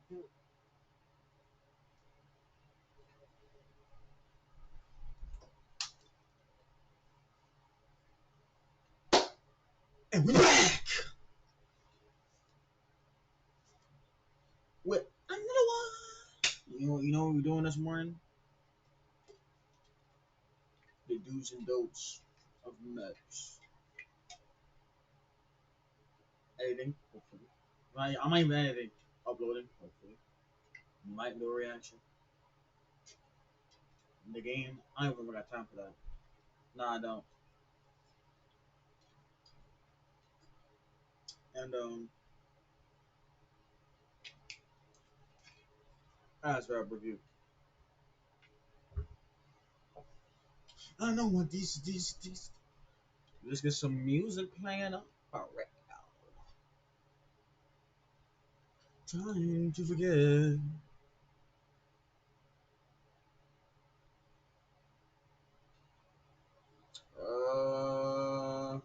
And we're back with another one. You know what we're doing this morning? The do's and don'ts of nuts. Editing, hopefully. I might even editing, uploading, hopefully. Might do a reaction. In the game, I don't even got time for that. Nah, I don't. And as for a review, I don't know what these. Let's get some music playing up. Alright. Trying to forget. Uh,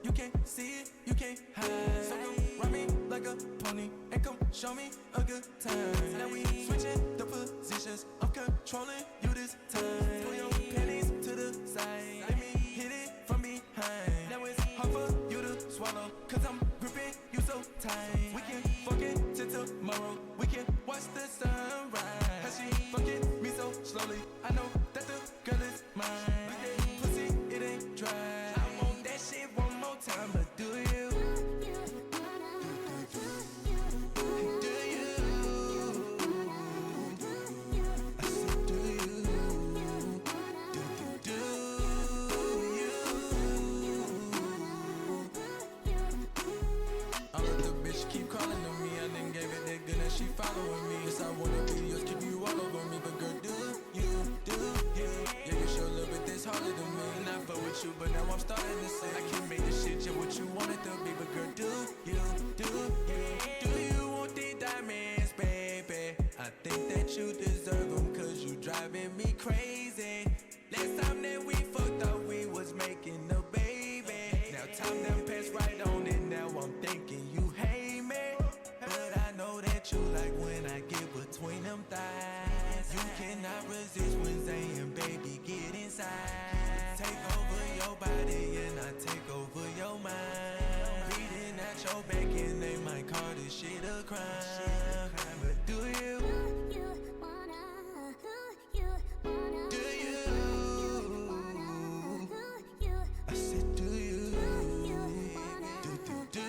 You can't see it, you can't hide. So come ride me like a pony and come show me a good time. Now we switching the positions, I'm controlling you this time. Pull your panties to the side, let me hit it from behind. Now it's hard for you to swallow, cause I'm gripping you so tight. We can fuck it till tomorrow, we can watch the sunrise. How she fucking me so slowly, I know that the girl is mine. Pussy, it ain't dry. Time, but do you? Do you? I said, do you? Do you? All of the bitch keep calling on me. I done gave it that good and she following me. Yes, I wanna videos keep you all over me, but girl, do you? Yeah, you show a little bit this harder than me. And I fuck with you, but now I'm starting to say I can't make this shit just what you want it to be. But girl, do you want the diamonds, baby? I think that you deserve them, cause you driving me crazy. Last time that we fucked up, we was making a baby. Now time done passed right on and now I'm thinking you hate me. But I know that you like when I get between them thighs. You cannot resist when saying, baby, get inside. Take over your body and I take over your mind. Breathing at your back and they might call this shit a crime. But do you? I said, do you? Do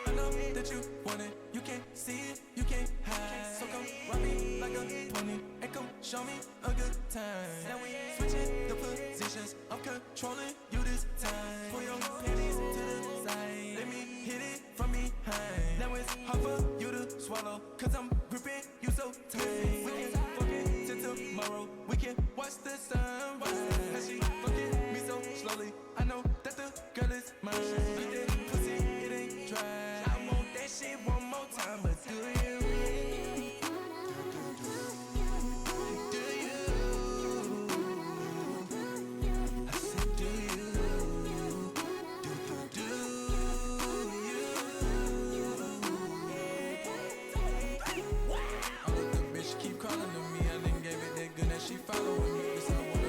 I know that you want it, you can't see it, you can't hide. So come ride me like a pony and come show me a good time. Now we switching the positions, I'm controlling you this time. Pull your panties to the side, let me hit it from behind. Now it's hard for you to swallow, cause I'm gripping you so tight. We can fuck it till tomorrow, we can watch the sunrise. How she fucking me so slowly, I know that the girl is mine. Eat that pussy, it ain't dry. I want that shit one more time, but do you? She following me, yes, I want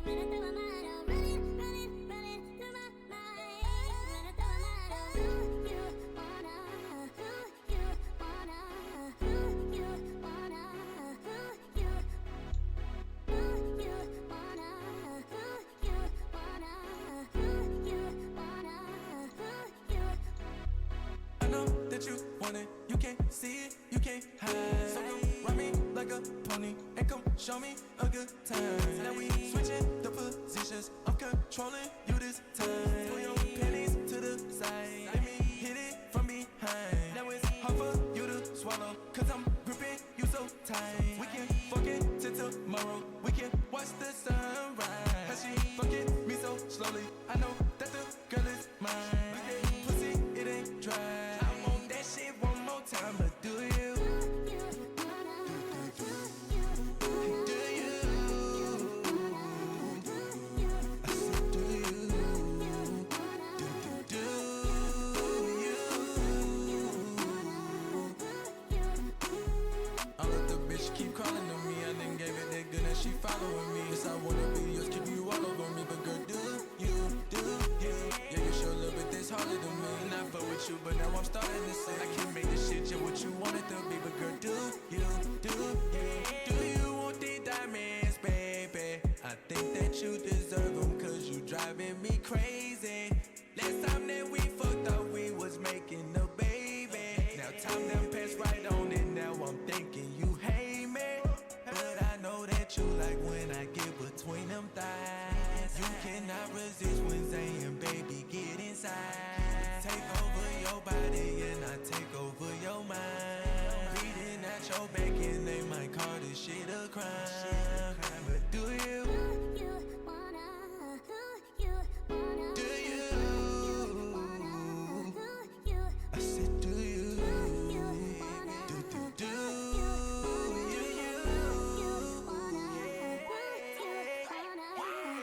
I know that you want it, you can't see it, you can't hide. So come ride me like a pony and come show me a good time. Now we switching the positions, I'm controlling you this time. Throw your panties to the side, let me hit it from behind. Now it's hard for you to swallow, cause I'm gripping you so tight. We can fuck it till tomorrow, we can watch the sunrise. How she fucking me so slowly, I know that the girl is mine. Pussy, it ain't dry. I want that shit one more time, but do you? Do you? I said, do you? Do you? I let the bitch keep calling on me. I done gave it that good and she following me. Yes, I wanna be yours, keep you all over me. But girl, do you? Yeah, you sure a little bit this harder than me. And I fuck with you, but now I'm starting to say I can't make this shit just what you want it to be. But girl, do you? Do you want these diamonds, baby? I think that you deserve them, cause you driving me crazy. Last time that we fucked up, we was making a baby. Now time done passed right on, and now I'm thinking you hate me. But I know that you like when I get between them thighs. You cannot resist when saying, baby, get inside. Take over your body and I take over your mind. Reading at your back and they might call this shit a crime. But do you? Do you? I said, do you? Do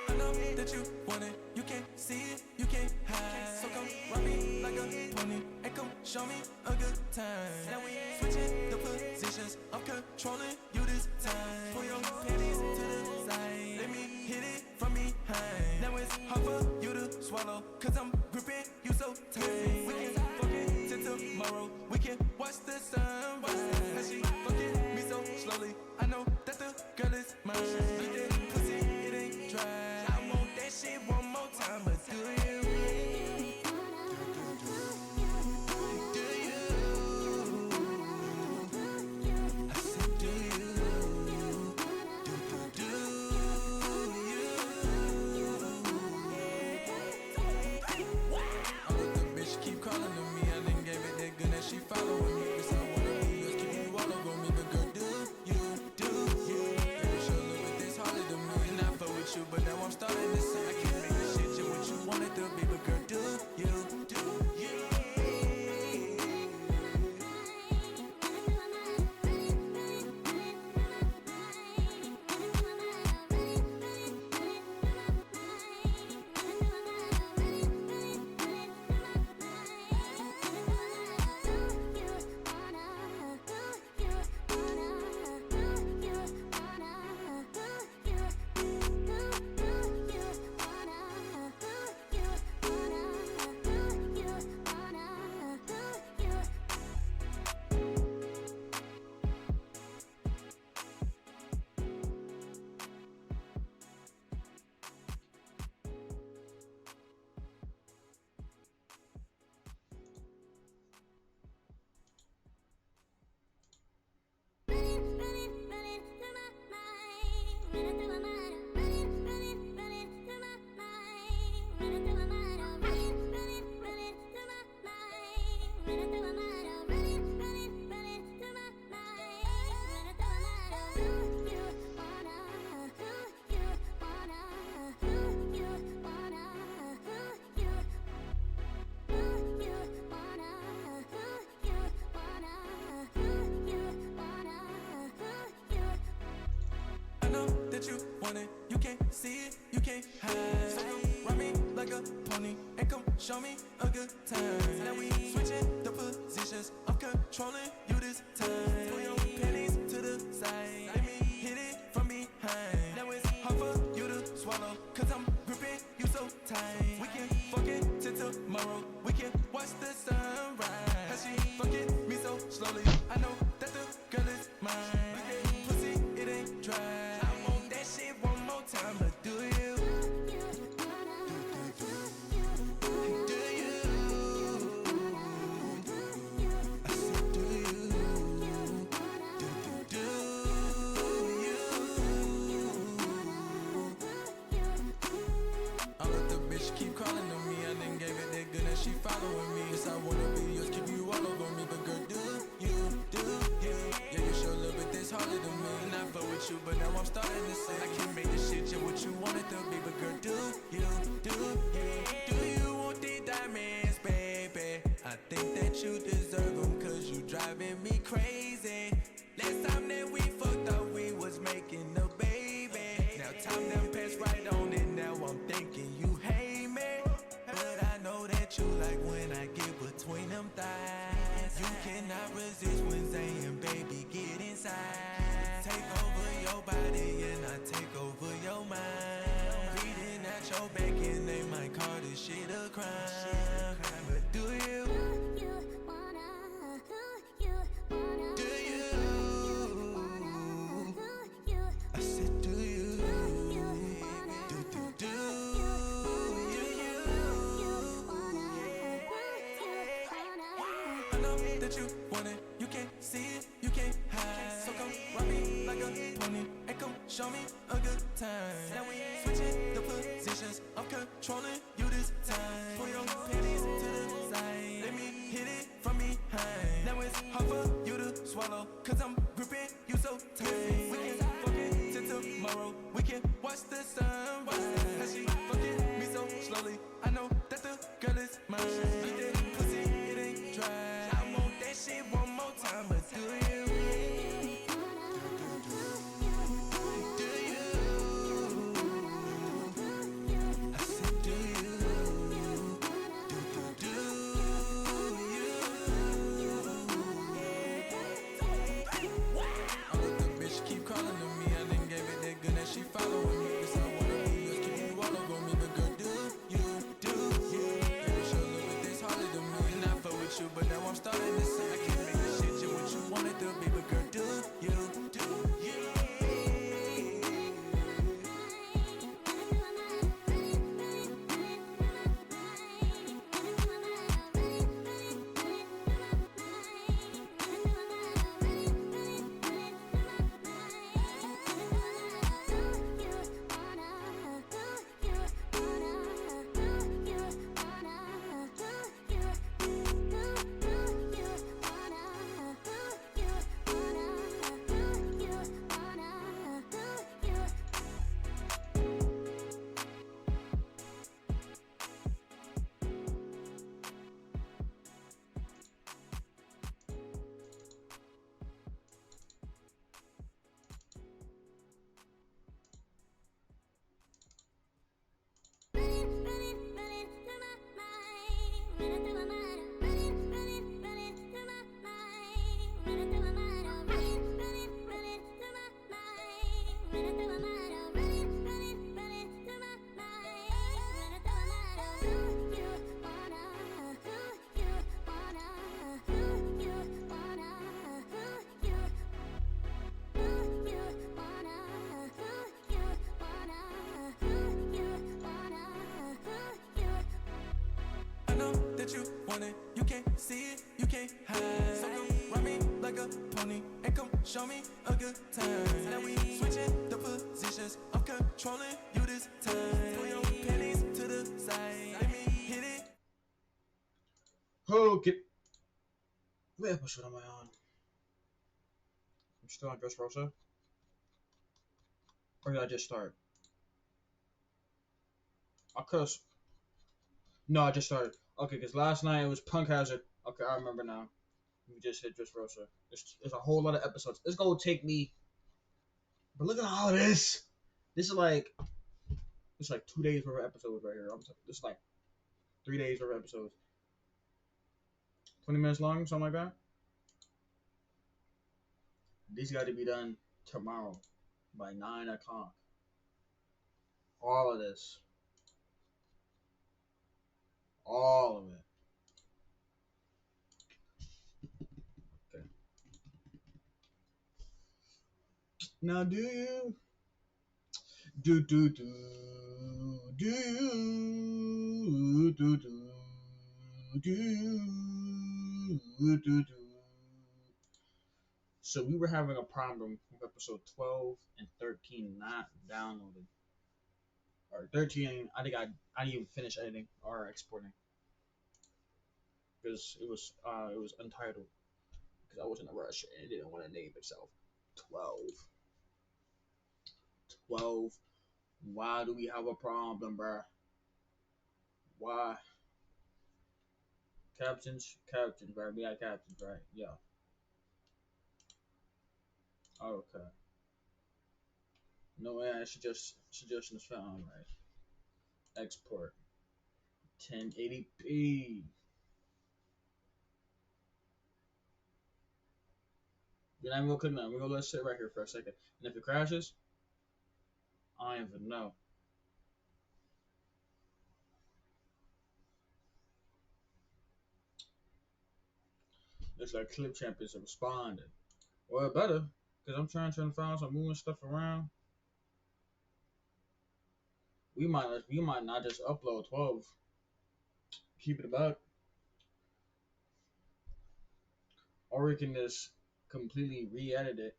I know that you want it, you can't see it, you can't hide. So come ride me like a pony and come show me a good time. Now we switching the positions, I'm controlling you this time. Pull your panties to the side, let me hit it from behind. Now it's hard for you to swallow, cause I'm gripping you so tight. We can fuck it till tomorrow, we can watch the sunrise. How she fucking me so slowly, I know that the girl is mine. Eat that pussy, it ain't dry. I want that shit one more time, but do you? Do you? I said, do you? Do you? I let the bitch keep calling on me. I done gave it that good and she following me. Yes, I wanna be yours, keep you all over me. But girl, do you? Yeah, you sure a little bit this harder than me. And I fuck with you, but now I'm starting to say I can't make this shit just what you want it to be. But girl, do you? that you want it, you can't see it, you can't hide. So come ride me like a pony and come show me a good time. Now we switching the positions, I'm controlling you this time. Throw your panties to the side, let me hit it from behind. Now it's hard for you to swallow, cause I'm gripping you so tight. We can fuck it till tomorrow, we can watch the sunrise. How she fucking me so slowly, I know that the girl is mine. Pussy, it ain't dry. I want that shit one more time, but do you? Keep calling on me, I done gave it that good and she following me. Yes, I wanna be yours, keep you all over me. But girl, do you? Yeah, you show a little bit this harder than me. Not fuck with you, but now I'm starting to say I can't make this shit just what you want it to be. But girl, do you? Do you want these diamonds, baby? I think that you deserve them, cause you driving me crazy. Last time that we fucked up, we was making a baby. Now time done passed right on it, now I'm thinking you hate me. But I know that you like when I get between them thighs. You cannot resist when saying, baby, get inside. Take over your body and I take over your mind. Breathing at your back and they might call this shit a crime. But do you? I said, do you? That you want it, you can't see it, you can't hide. So come ride me like a pony and come show me a good time. Now we switching the positions, I'm controlling you this time. Pull your panties to the side, let me hit it from behind. Now it's hard for you to swallow, cause I'm gripping you so tight. We can fuck it till tomorrow, we can watch the sunrise. How she fucking me so slowly, I know that the girl is mine. Eat that pussy, it ain't dry. Shit one more time, but do you? Do you? I said, do you? Do you? All of the bitch keep calling on me, I done gave it that good and she following me. Yes, I wanna be yours, keep you all over me, but girl, do you? Baby, show a little bit this harder than me, and I fuck with you, but now I'm starting to say I can't make this shit just what you want it to be, but girl, do you? You want it, you can't see it, you can't hide. So come ride me like a pony and come show me a good time. Now we switching the positions, I'm controlling you this time. Throw your panties to the side, let me hit it. Okay. What episode am I on? I'm still on Dressrosa? Or did I just start? I could've... No, I just started. Okay, because last night it was Punk Hazard. Okay, I remember now. We just hit Dressrosa. There's a whole lot of episodes. It's gonna take me... But look at all this! This is like... It's like 2 days worth of episodes right here. This is like 3 days worth of episodes. 20 minutes long, something like that. These got to be done tomorrow by 9 o'clock. All of this. All of it. Okay. Now do you do do do do you do do. So we were having a problem with episode 12 and 13 not downloaded. Or 13, I didn't even finish editing or exporting because it was untitled because I was in a rush and it didn't want to name itself. 12. 12. Why do we have a problem, bruh? Why? Captions, right? We got captions, right? Yeah. Okay. No way. Suggestions found, right? Export 1080p. You're not even gonna click nothing. We're gonna let it sit right here for a second. And if it crashes, I don't even know. Looks like Clip Champions have responded. Well, it better, because I'm trying to find some moving stuff around. We might not just upload 12. Keep it about. Or we can just completely re-edit it.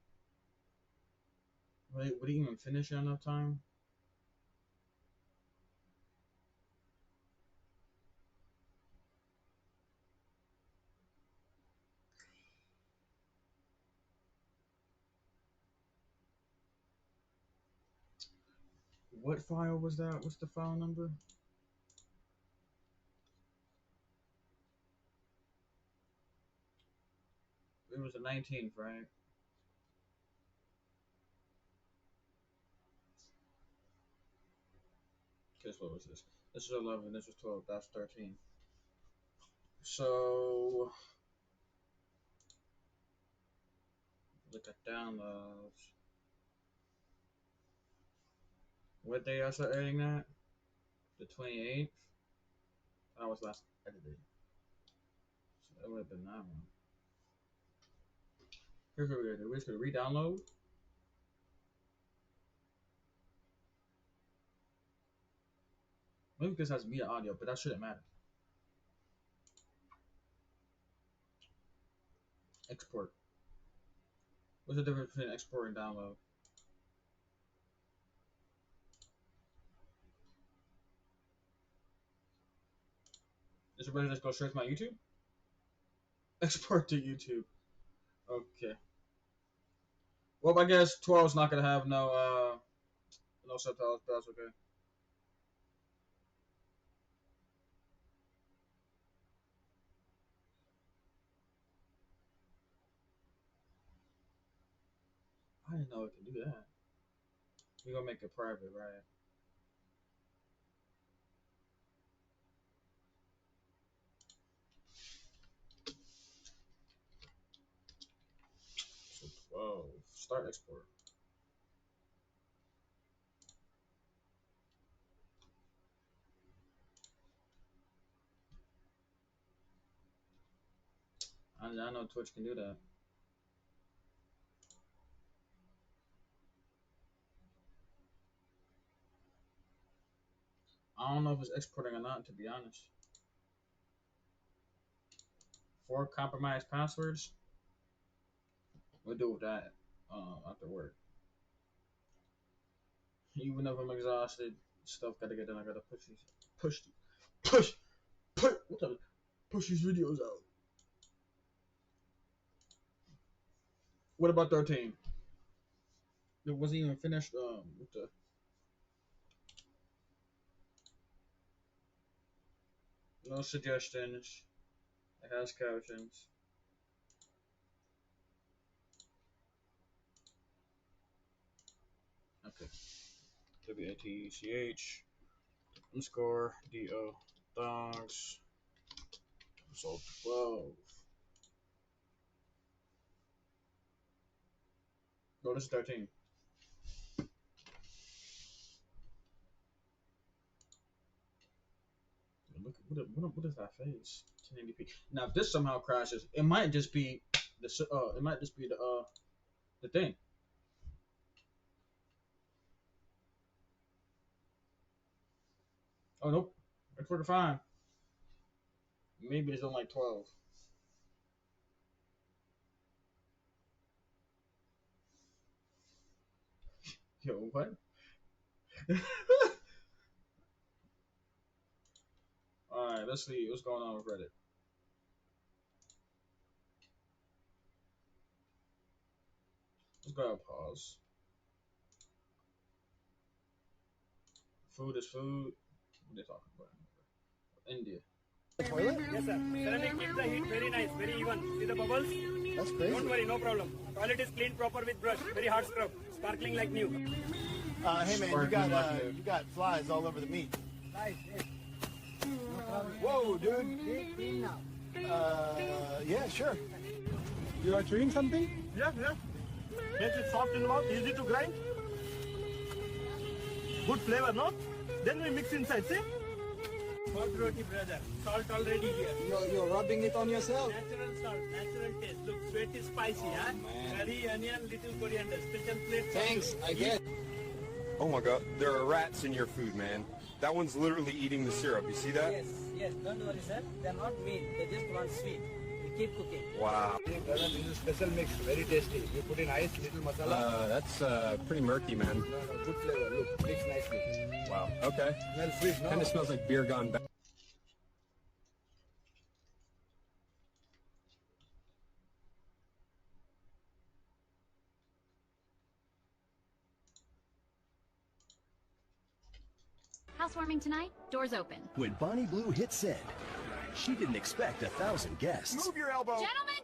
Would it even finish in enough time? What file was that? What's the file number? It was the 19th, right? Guess what was this? This was 11. This was 12. That's 13. So look at downloads. What day I started editing that? The 28th. That was last edited. So that would have been that one. Here's what we're gonna do. We're just gonna re-download. Maybe because it has media audio, but that shouldn't matter. Export. What's the difference between export and download? Is it better just go straight to my YouTube? Export to YouTube. Okay. Well, I guess 12 is not gonna have no subtitles, but that's okay. I didn't know it could do that. We're gonna make it private, right? So 12. Start export. I know Twitch can do that. I don't know if it's exporting or not, to be honest. 4 compromised passwords. We'll deal with that after work. Even if I'm exhausted, stuff gotta get done. I gotta push, push, push. What the? Push these videos out. What about 13? It wasn't even finished. With the no suggestions. It has captions. Okay. WATCH underscore DO dogs. So 12. No, this is 13. What is that face? 1080p. Now, if this somehow crashes, it might just be the thing. Oh nope, it's working fine. Maybe it's on like 12. Yo, what? All right, let's see what's going on with Reddit. Let's go ahead and pause. Food is food. What are they talking about? India. Toilet? Yes, sir. Ceramic keeps the heat very nice, very even. See the bubbles? That's crazy. Don't worry, no problem. Toilet is cleaned proper with brush. Very hard scrub. Sparkling like new. Hey man, you got flies all over the meat. Nice. Yes. Whoa, dude. Yeah, sure. You are chewing something? Yeah. Makes it soft in the mouth, easy to grind. Good flavor, no? Then we mix inside, see? Hot roti, brother. Salt already here. You're rubbing it on yourself. Natural salt, natural taste. Look, sweet is spicy, huh? Man. Curry, onion, little coriander. Special plate. Thanks, I get. Oh my god, there are rats in your food, man. That one's literally eating the syrup. You see that? Yes, don't worry, sir. They're not mean. They just want sweet. We keep cooking. Wow. Brother, this is special mix. Very tasty. You put in ice, little masala. That's pretty murky, man. No, good flavor. Look, mix nicely. Wow. Okay. Smells sweet, no? Kind of smells like beer gone bad. Housewarming tonight? Doors open. When Bonnie Blue hit send, she didn't expect 1,000 guests. Move your elbow. Gentlemen,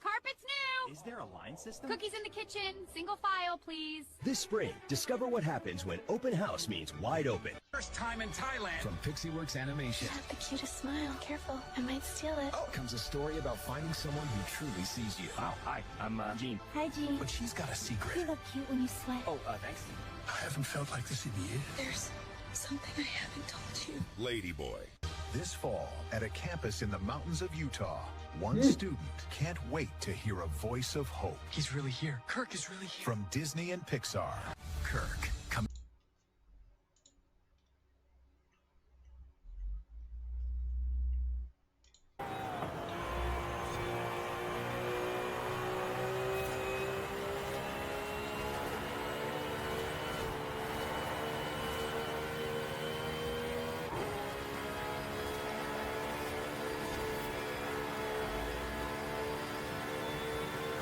carpet's new! Is there a line system? Cookies in the kitchen. Single file, please. This spring, discover what happens when open house means wide open. First time in Thailand. From Pixieworks Animation You have the cutest smile. Careful, I might steal it. comes a story about finding someone who truly sees you. Wow, hi, I'm Gene. Hi, Jean. But she's got a secret. You look cute when you sweat. Thanks. I haven't felt like this in years. There's something I haven't told you. Ladyboy. This fall, at a campus in the mountains of Utah, one student can't wait to hear a voice of hope. He's really here. Kirk is really here. From Disney and Pixar, Kirk, come.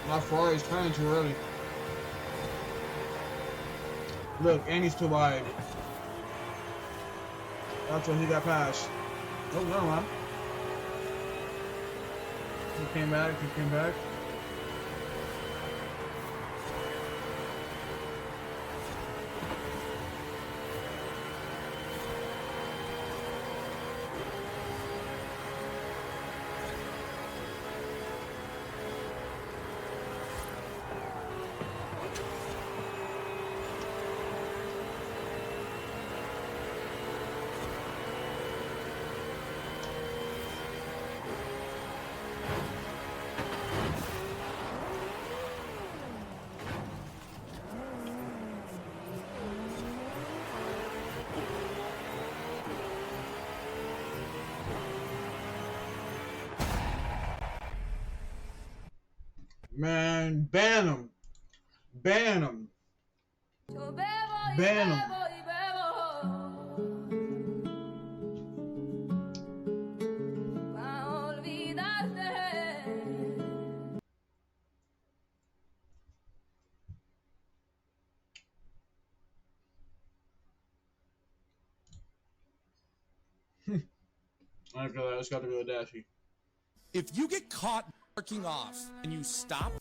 My Ferrari is turning too early. Look, and he's too wide. That's when he got past. Oh, never mind. He came back. Man, ban him. Ban him. Ban him. I feel like it's got to go Dashy. If you get caught jerking off and you stop.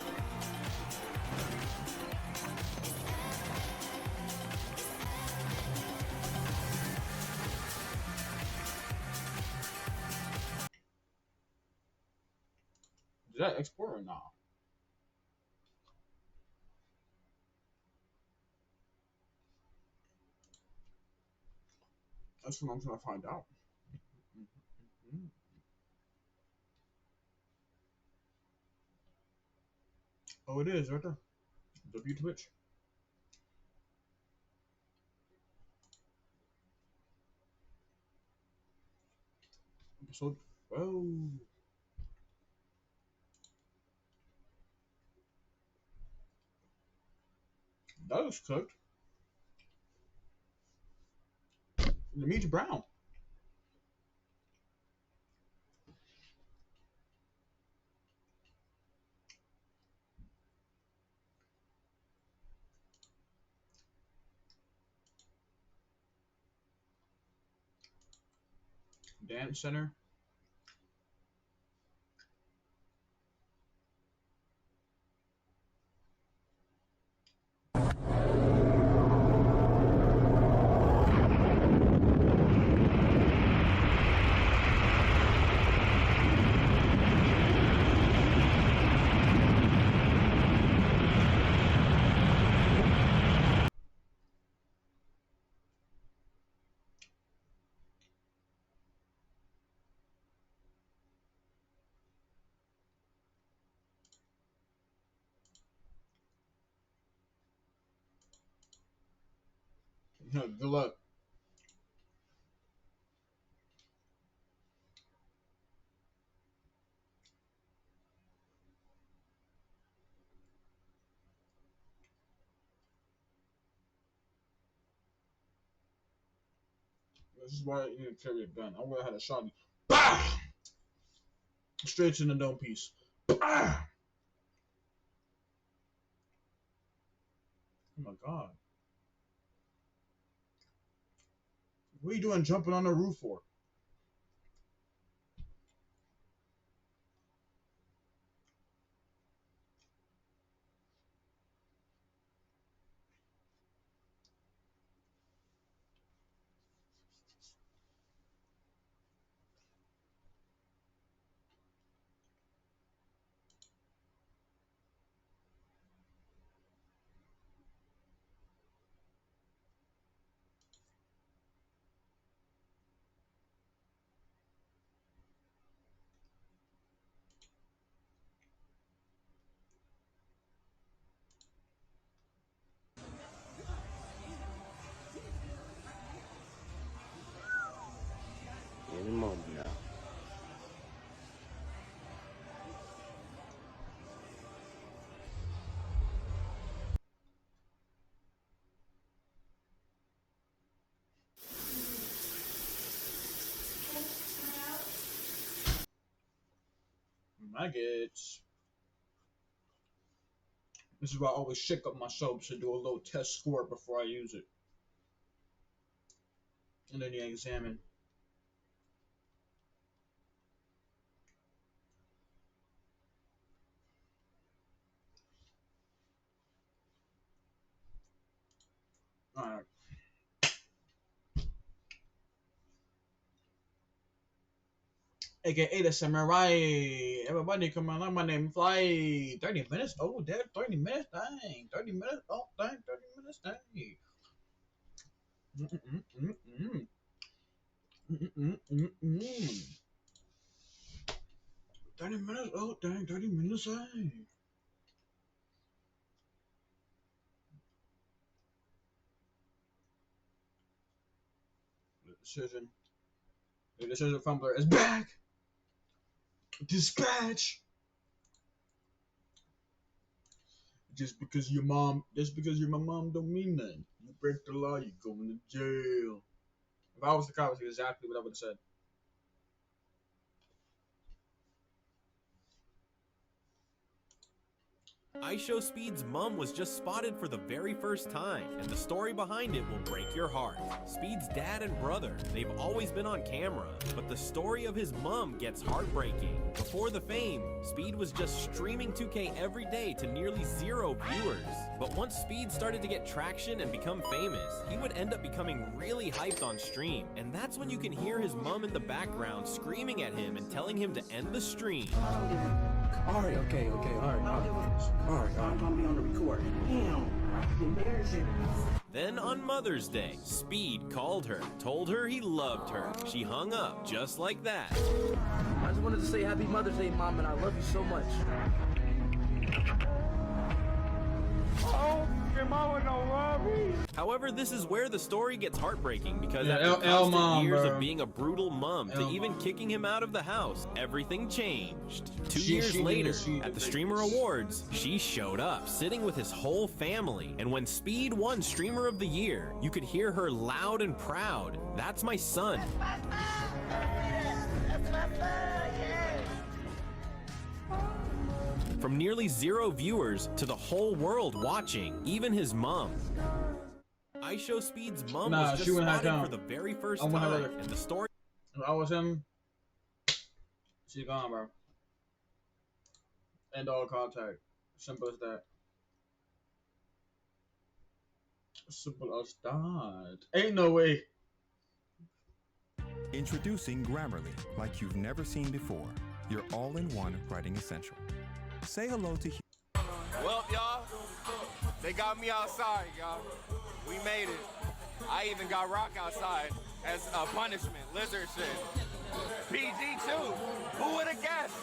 Did that export or not? That's what I'm trying to find out. Oh, it is right there. W Twitch. Episode 12. That looks cooked. The meat's brown. Dance center. Good luck. This is why you need to carry a gun. I would have had a shotgun. Bah! Straight to the dome piece. Bah! Oh my god. What are you doing jumping on the roof for? Any moment now. Maggots. This is why I always shake up my soaps and do a little test squirt before I use it. And then you examine. Alright. AKA the Samurai. Everybody come on, my name Fly. 30 minutes? Oh, damn, 30 minutes? Dang. 30 minutes? Oh, dang, 30 minutes? Dang. 30 minutes? Oh, dang, 30 minutes? Dang. The decision fumbler is back. Dispatch. Just because your mom don't mean nothing. You break the law, you go into jail. If I was the cop, that's exactly what I would have said. iShow Speed's mom was just spotted for the very first time, and the story behind it will break your heart. Speed's dad and brother, they've always been on camera, but the story of his mom gets heartbreaking. Before the fame, Speed was just streaming 2K every day to nearly 0 viewers. But once Speed started to get traction and become famous, he would end up becoming really hyped on stream, and that's when you can hear his mom in the background screaming at him and telling him to end the stream. Alright, okay, alright. I'm gonna be on the record. Damn, embarrassing. Then on Mother's Day, Speed called her, told her he loved her. She hung up just like that. I just wanted to say Happy Mother's Day, Mom, and I love you so much. Oh, your mama don't love me. However, this is where the story gets heartbreaking because Yeah, after L constant mom, years bro. of being a brutal mom to L even mom. kicking him out of the house, everything changed. Two She years knew later, she at the did Streamer this. Awards, she showed up, sitting with his whole family. And when Speed won Streamer of the Year, you could hear her loud and proud. That's my son. From nearly 0 viewers to the whole world watching, even his mom. I Show Speed's mom Nah, was she just wouldn't have spotted come. for the very first I wouldn't have time, let her- and the story. If I was him, she's gone, bro. End all contact. Simple as that. Simple as that. Ain't no way. Introducing Grammarly, like you've never seen before. Your all-in-one writing essential. Say hello to. Well, y'all, they got me outside, y'all. We made it. I even got Rock outside as a punishment. Lizard shit. PG too. Who would have guessed?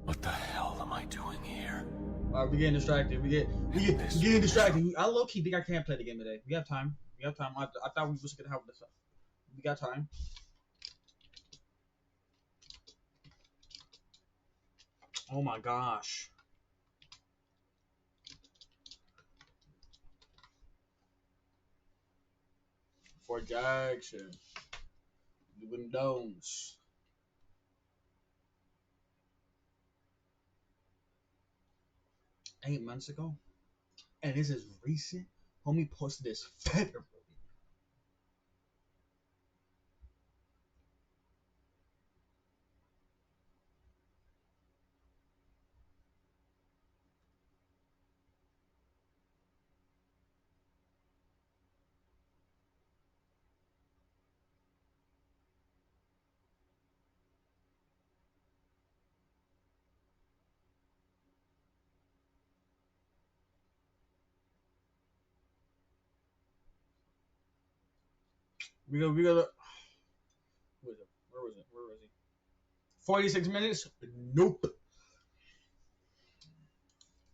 What the hell am I doing here? Alright, we getting distracted. We getting distracted. I low key think I can't play the game today. We have time. We have time. I thought we was gonna have this. We got time. Oh my gosh. For Jackson. Doing don'ts. 8 months ago. And this is recent. Homie posted this February. We gotta. Who was it? Where was it? Where was he? 46 minutes? Nope.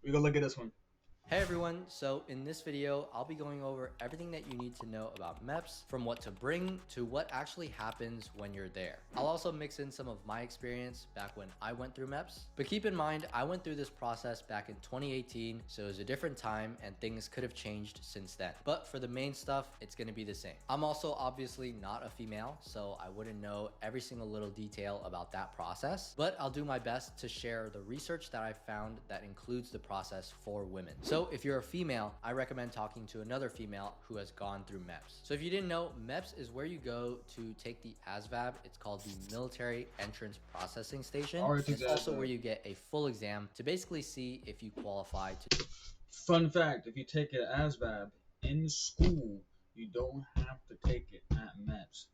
We gonna look at this one. Hey everyone, so in this video, I'll be going over everything that you need to know about MEPS, from what to bring to what actually happens when you're there. I'll also mix in some of my experience back when I went through MEPS, but keep in mind, I went through this process back in 2018, so it was a different time and things could have changed since then. But for the main stuff, it's gonna be the same. I'm also obviously not a female, so I wouldn't know every single little detail about that process, but I'll do my best to share the research that I found that includes the process for women. So if you're a female, I recommend talking to another female who has gone through MEPS. So if you didn't know, MEPS is where you go to take the ASVAB. It's called the Military Entrance Processing Station. It's also where you get a full exam to basically see if you qualify to. Fun fact, if you take an ASVAB in school, you don't have to take it at MEPS.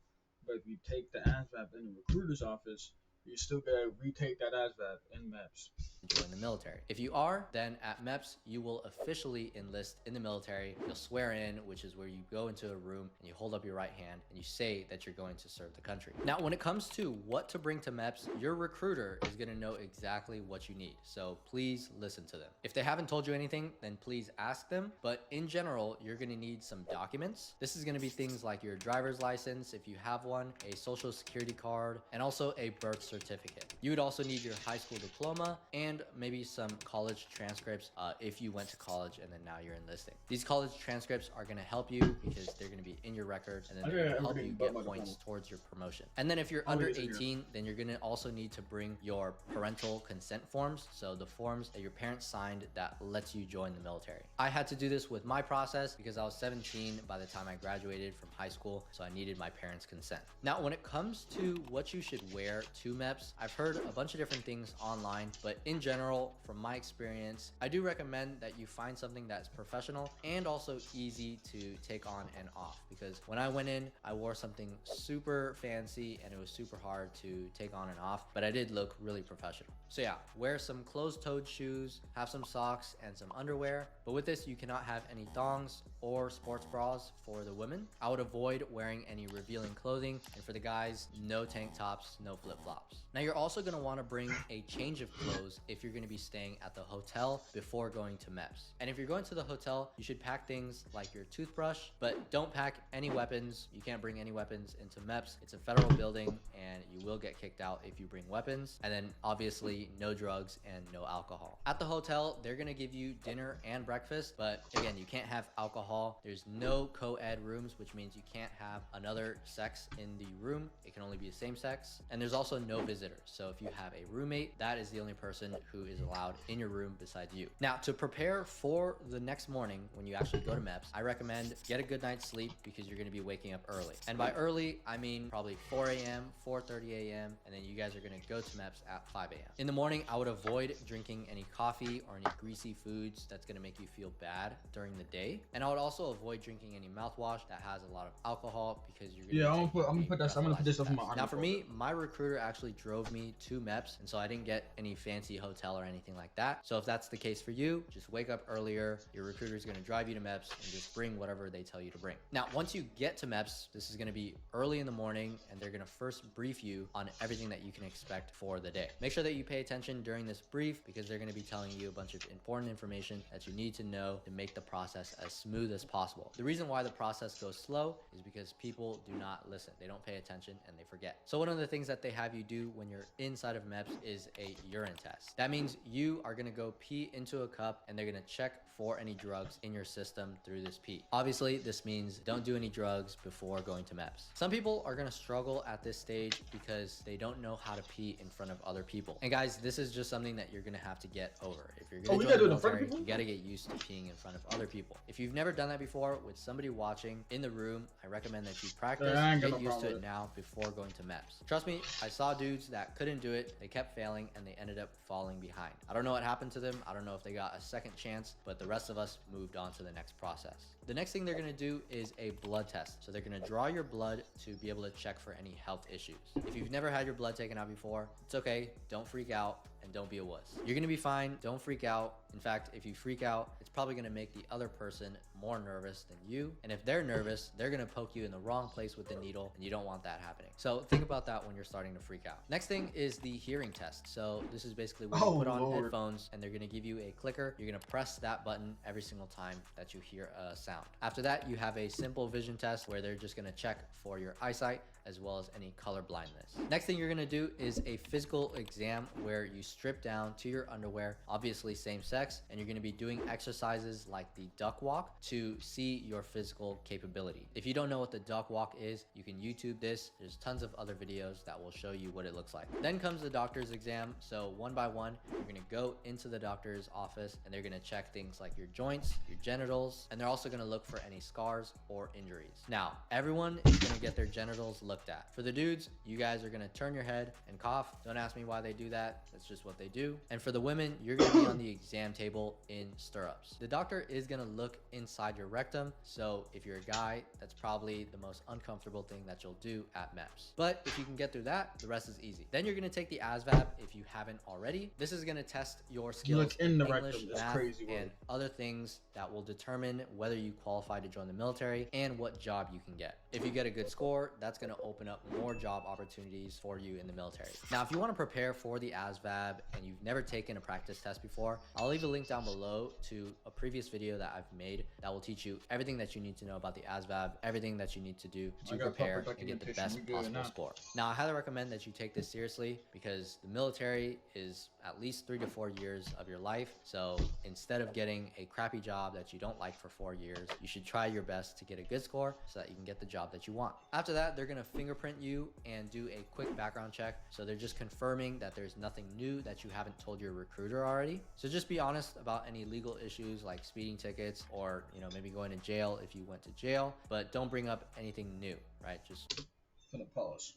But if you take the ASVAB in the recruiter's office, you still gotta retake that ASVAB in MEPS. Join the military. If you are, then at MEPS, you will officially enlist in the military. You'll swear in, which is where you go into a room and you hold up your right hand and you say that you're going to serve the country. Now, when it comes to what to bring to MEPS, your recruiter is gonna know exactly what you need. So please listen to them. If they haven't told you anything, then please ask them. But in general, you're gonna need some documents. This is gonna be things like your driver's license, if you have one, a social security card, and also a birth certificate. You would also need your high school diploma and maybe some college transcripts if you went to college and then now you're enlisting. These college transcripts are going to help you because they're going to be in your record and then they're going to help you get points towards your promotion. And then if you're under 18, then you're going to also need to bring your parental consent forms. So the forms that your parents signed that lets you join the military. I had to do this with my process because I was 17 by the time I graduated from high school. So I needed my parents' consent. Now, when it comes to what you should wear to MEPS, I've heard a bunch of different things online, but in general, from my experience, I do recommend that you find something that's professional and also easy to take on and off, because when I went in, I wore something super fancy and it was super hard to take on and off, but I did look really professional. So yeah, wear some closed-toed shoes, have some socks and some underwear, but with this, you cannot have any thongs or sports bras for the women. I would avoid wearing any revealing clothing, and for the guys, no tank tops, no flip-flops. Now you're also gonna wanna bring a change of clothes if you're gonna be staying at the hotel before going to MEPS. And if you're going to the hotel, you should pack things like your toothbrush, but don't pack any weapons. You can't bring any weapons into MEPS. It's a federal building and you will get kicked out if you bring weapons. And then obviously no drugs and no alcohol. At the hotel, they're gonna give you dinner and breakfast, but again, you can't have alcohol. There's no co-ed rooms, which means you can't have another sex in the room. It can only be the same sex. And there's also no visitors. So if you have a roommate, that is the only person who is allowed in your room besides you. Now, to prepare for the next morning when you actually go to MEPS, I recommend get a good night's sleep because you're gonna be waking up early. And by early, I mean probably 4 a.m., 4:30 a.m., and then you guys are gonna go to MEPS at 5 a.m. In the morning, I would avoid drinking any coffee or any greasy foods that's gonna make you feel bad during the day. And I would also avoid drinking any mouthwash that has a lot of alcohol because you're gonna I'm gonna put this stuff in my army. Now for me, my recruiter actually drove me to MEPS, and so I didn't get any fancy hotel or anything like that. So if that's the case for you, just wake up earlier. Your recruiter is gonna drive you to MEPS and just bring whatever they tell you to bring. Now, once you get to MEPS, this is gonna be early in the morning, and they're gonna first brief you on everything that you can expect for the day. Make sure that you pay attention during this brief because they're gonna be telling you a bunch of important information that you need to know to make the process as smooth as possible. The reason why the process goes slow is because people do not listen. They don't pay attention and they forget. So one of the things that they have you do when you're inside of MEPS is a urine test. That means you are gonna go pee into a cup and they're gonna check for any drugs in your system through this pee. Obviously, this means don't do any drugs before going to MEPS. Some people are gonna struggle at this stage because they don't know how to pee in front of other people. And guys, this is just something that you're gonna have to get over. If you're gonna join the military, you gotta get used to peeing in front of other people. If you've never done that before with somebody watching in the room, I recommend that you practice, get used to it now before going to MEPS. Trust me, I saw dudes that couldn't do it, they kept failing, and they ended up falling behind. I don't know what happened to them, I don't know if they got a second chance, but the rest of us moved on to the next process. The next thing they're gonna do is a blood test. So they're gonna draw your blood to be able to check for any health issues. If you've never had your blood taken out before, it's okay, don't freak out, and don't be a wuss. You're gonna be fine, don't freak out. In fact, if you freak out, it's probably gonna make the other person more nervous than you. And if they're nervous, they're gonna poke you in the wrong place with the needle, and you don't want that happening. So think about that when you're starting to freak out. Next thing is the hearing test. So this is basically when you put on headphones and they're gonna give you a clicker. You're gonna press that button every single time that you hear a sound. After that, you have a simple vision test where they're just gonna check for your eyesight as well as any color blindness. Next thing you're gonna do is a physical exam where you strip down to your underwear, obviously same sex, and you're gonna be doing exercises like the duck walk to see your physical capability. If you don't know what the duck walk is, you can YouTube this. There's tons of other videos that will show you what it looks like. Then comes the doctor's exam. So one by one, you're gonna go into the doctor's office and they're gonna check things like your joints, your genitals, and they're also gonna look for any scars or injuries. Now, everyone is gonna get their genitals looked at. For the dudes, you guys are gonna turn your head and cough. Don't ask me why they do that. That's just what they do. And for the women, you're gonna be on the exam table in stirrups. The doctor is gonna look inside your rectum. So if you're a guy, that's probably the most uncomfortable thing that you'll do at MEPS. But if you can get through that, the rest is easy. Then you're gonna take the ASVAB if you haven't already. This is gonna test your skills in English, math, and other things that will determine whether you qualify to join the military and what job you can get. If you get a good score, that's gonna open up more job opportunities for you in the military. Now, if you want to prepare for the ASVAB and you've never taken a practice test before, I'll leave a link down below to a previous video that I've made that will teach you everything that you need to know about the ASVAB, everything that you need to do to prepare and get the best possible score. Now, I highly recommend that you take this seriously because the military is at least 3 to 4 years of your life. So instead of getting a crappy job that you don't like for 4 years, you should try your best to get a good score so that you can get the job that you want. After that, they're gonna fingerprint you and do a quick background check. So they're just confirming that there's nothing new that you haven't told your recruiter already. So just be honest about any legal issues like speeding tickets or, you know, maybe going to jail if you went to jail, but don't bring up anything new, right? Just gonna pause.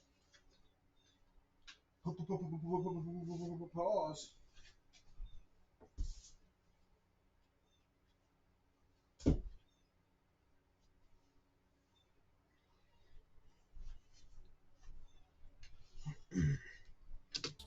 Pause.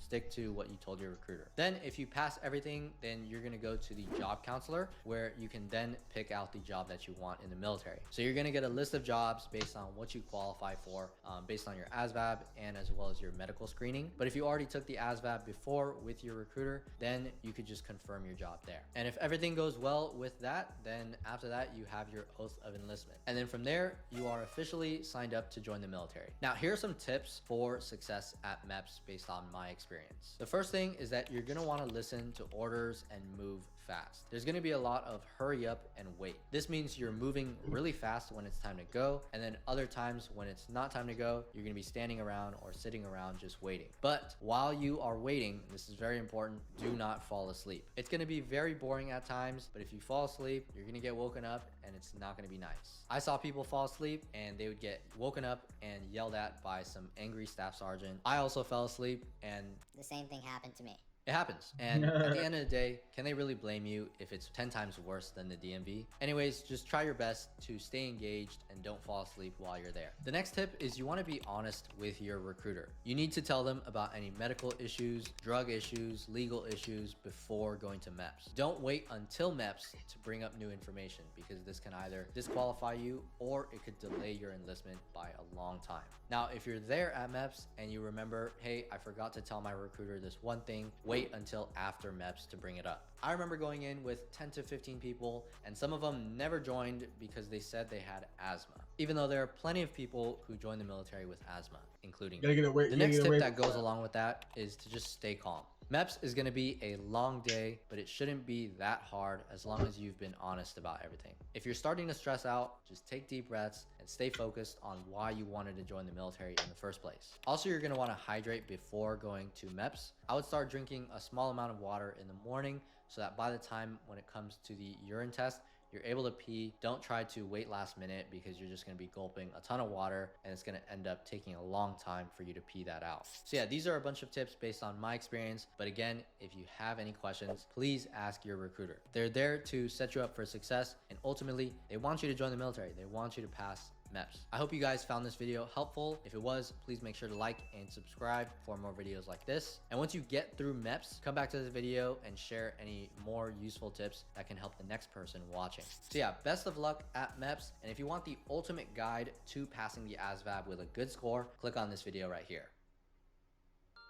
Stick to what you told your recruiter. Then if you pass everything, then you're gonna go to the job counselor where you can then pick out the job that you want in the military. So you're gonna get a list of jobs based on what you qualify for, based on your ASVAB and as well as your medical screening. But if you already took the ASVAB before with your recruiter, then you could just confirm your job there. And if everything goes well with that, then after that, you have your oath of enlistment. And then from there, you are officially signed up to join the military. Now, here are some tips for success at MEPS based on my experience. The first thing is that you're gonna wanna listen to orders and move fast. There's gonna be a lot of hurry up and wait. This means you're moving really fast when it's time to go, and then other times when it's not time to go, you're gonna be standing around or sitting around just waiting. But while you are waiting, this is very important, do not fall asleep. It's gonna be very boring at times, but if you fall asleep, you're gonna get woken up and it's not gonna be nice. I saw people fall asleep and they would get woken up and yelled at by some angry staff sergeant. I also fell asleep and the same thing happened to me. It happens. And at the end of the day, can they really blame you if it's 10 times worse than the DMV? Anyways, just try your best to stay engaged and don't fall asleep while you're there. The next tip is you want to be honest with your recruiter. You need to tell them about any medical issues, drug issues, legal issues before going to MEPS. Don't wait until MEPS to bring up new information because this can either disqualify you or it could delay your enlistment by a long time. Now, if you're there at MEPS and you remember, hey, I forgot to tell my recruiter this one thing, wait until after MEPS to bring it up. I remember going in with 10 to 15 people and some of them never joined because they said they had asthma. Even though there are plenty of people who join the military with asthma, including me. The next tip that goes along with that is to just stay calm. MEPS is going to be a long day, but it shouldn't be that hard as long as you've been honest about everything. If you're starting to stress out, just take deep breaths and stay focused on why you wanted to join the military in the first place. Also, you're going to want to hydrate before going to MEPS. I would start drinking a small amount of water in the morning so that by the time when it comes to the urine test, you're able to pee. Don't try to wait last minute because you're just going to be gulping a ton of water and it's going to end up taking a long time for you to pee that out. So yeah, these are a bunch of tips based on my experience. But again, if you have any questions, please ask your recruiter. They're there to set you up for success and ultimately they want you to join the military. They want you to pass MEPS. I hope you guys found this video helpful. If it was, please make sure to like and subscribe for more videos like this. And once you get through MEPS, come back to this video and share any more useful tips that can help the next person watching. So yeah, best of luck at MEPS. And if you want the ultimate guide to passing the ASVAB with a good score, click on this video right here.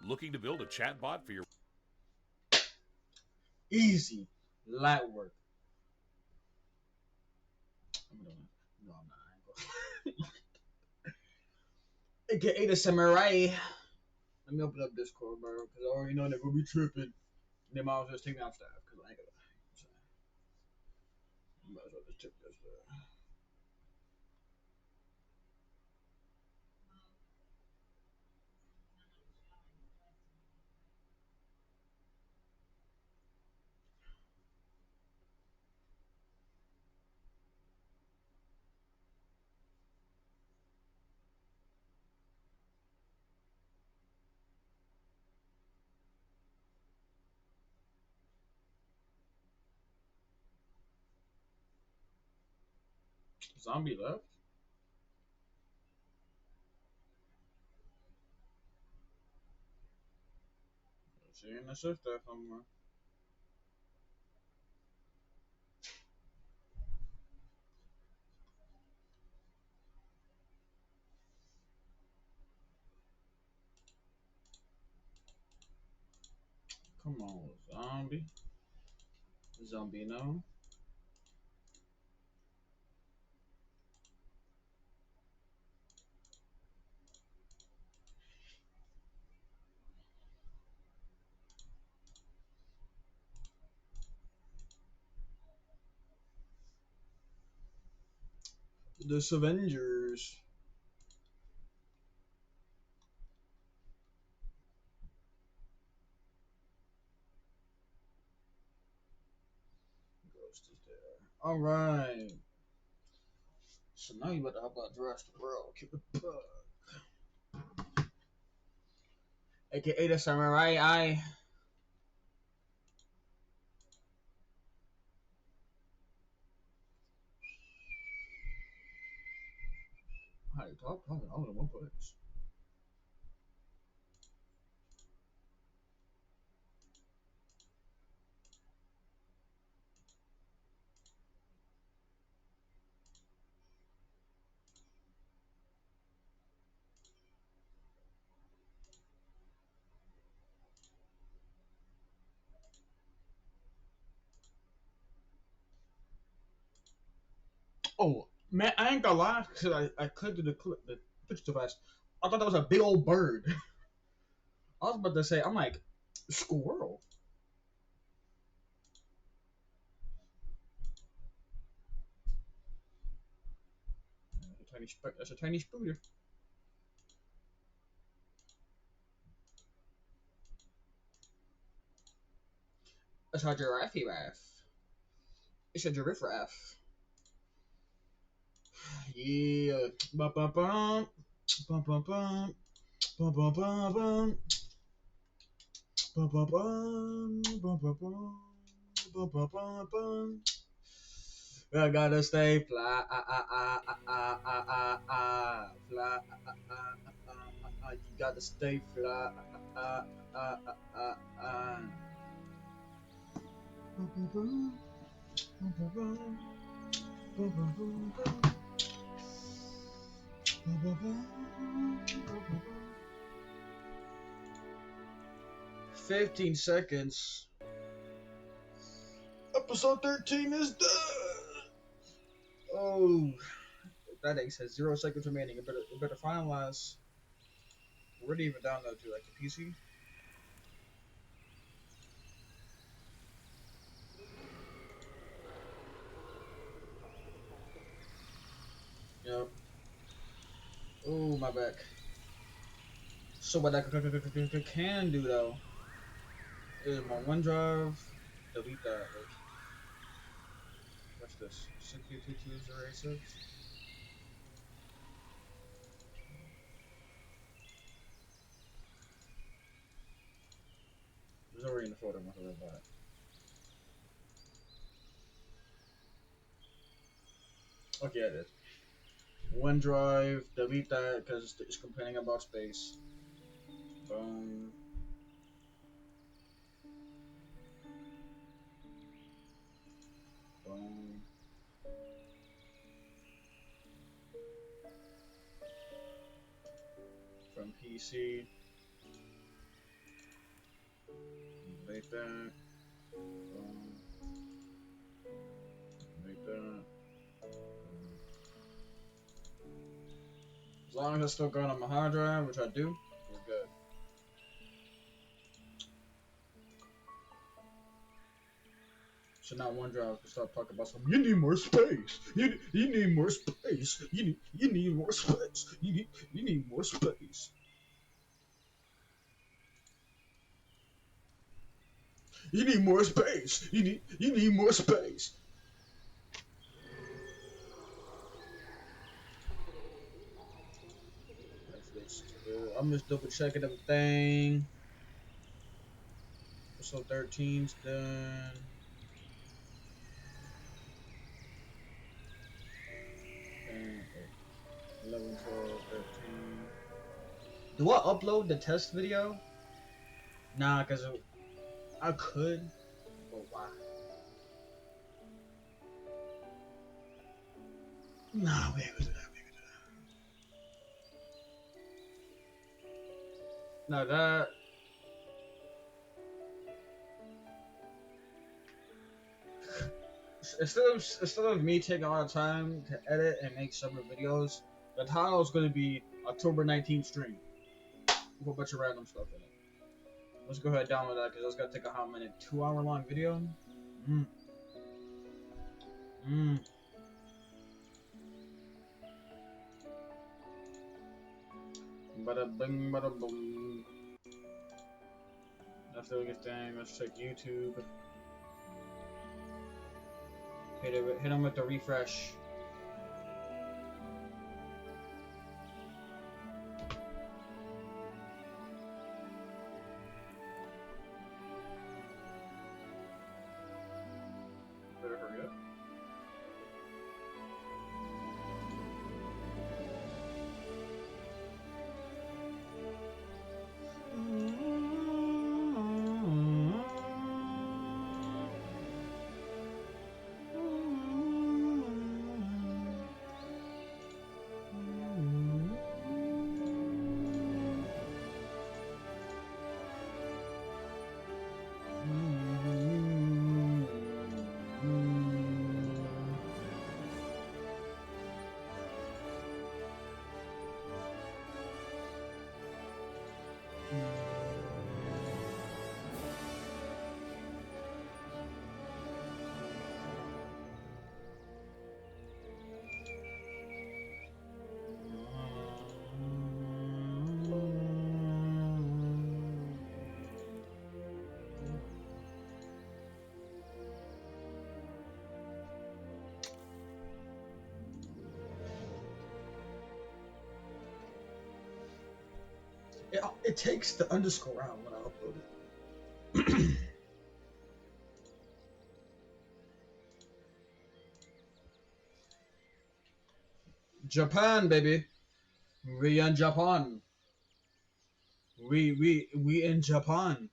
Looking to build a chatbot for your easy, light work. No, I'm not. AKA the samurai. Let me open up Discord, bro, because I already know they're gonna be tripping. They might as well just take me off staff, because I ain't gonna. Might as well just tip this. Zombie left? She in the shift there somewhere. Come on, zombie. Zombie, no. The Avengers. Ghost is there. Alright. So now you about to help out the rest of the world. Keep it bug. AKA the Samurai Eye. How you talk? I don't know one place. Oh man, I ain't gonna lie, cause I clicked the picture too fast. I thought that was a big old bird. I was about to say, I'm like, squirrel. That's a tiny spooter. That's a giraffe raff. It's a giraffe raff. Yeah. Bum bum bum. Bum bum bum. Bum bum bum bum. Bum bum bum. Bum bum bum. Bum bum bum bum. I gotta stay fly, fly, you gotta stay fly, "15 seconds. Episode 13 is done. Oh, that egg says 0 seconds remaining. It better finalize. Where do you even download to? Like a PC? Yep. Oh, my back. So what I can do though is my OneDrive, delete that. Like, what's this? 6222086. It's already in the folder. I'm not gonna buy it. Okay, I did. OneDrive, delete that because it's complaining about space. Boom. Boom. From PC. Delete that. Boom. Delete that. As long as it's still going on my hard drive, which I do, we're good. So now OneDrive can start talking about something. You need more space. You need more space. You need more space. You need more space. You need more space. You need more space. I'm just double checking everything. Episode 13's done. 11, 12, 13. Do I upload the test video? Nah, because I could, but why? Nah, we ain't gonna do that. Now that instead of me taking a lot of time to edit and make summer videos, the title is going to be October 19th stream with a bunch of random stuff in it. Let's go ahead and download that because that's gonna take a how many 2-hour long video. Bada bing, bada boom. That's the biggest thing. Let's check YouTube. Hit him with the refresh. It takes the underscore out when I upload it. Japan, baby. We in Japan. We in Japan.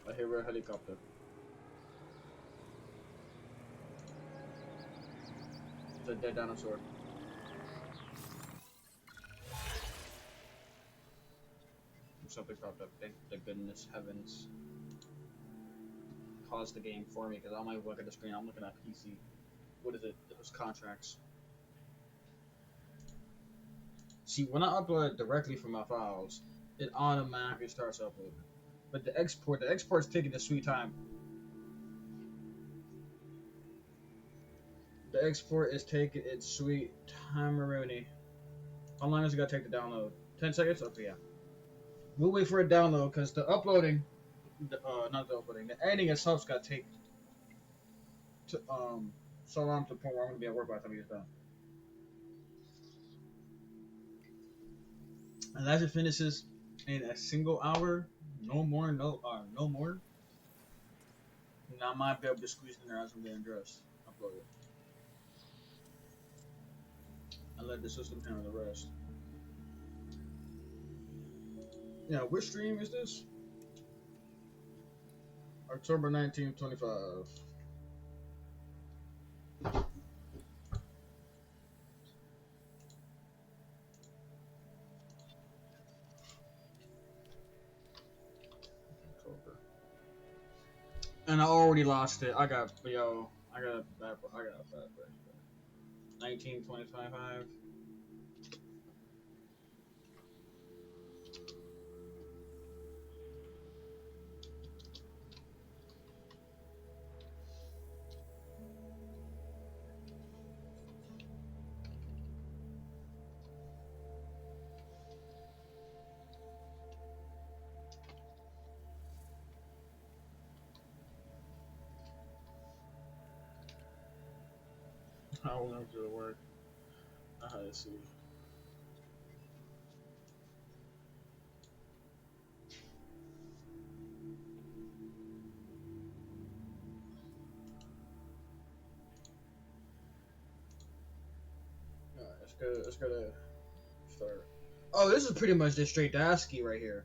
I hear a helicopter. It's a dead dinosaur. Something popped up. Thank the goodness heavens. Pause the game for me because I might look at the screen. I'm looking at PC. What is it? It was contracts. See, when I upload it directly from my files, it automatically starts uploading. But the export's taking a sweet time. The export is taking its sweet time, Rooney. How long is it gonna take to download? 10 seconds? Okay, yeah. We'll wait for it to download because the uploading, not the uploading, the editing itself's gotta take so long to the point where I'm gonna be at work by the time it gets done. Unless it finishes in a single hour, no more, no more. And I might be able to squeeze in there as I'm getting dressed. Upload it. And let the system handle the rest. Yeah, which stream is this? October 19th, 25. October. And I already lost it. I got a bad break. 19, 25. I will not do the work. I had to see. Alright, let's go to start. Oh, this is pretty much just straight Dasky right here.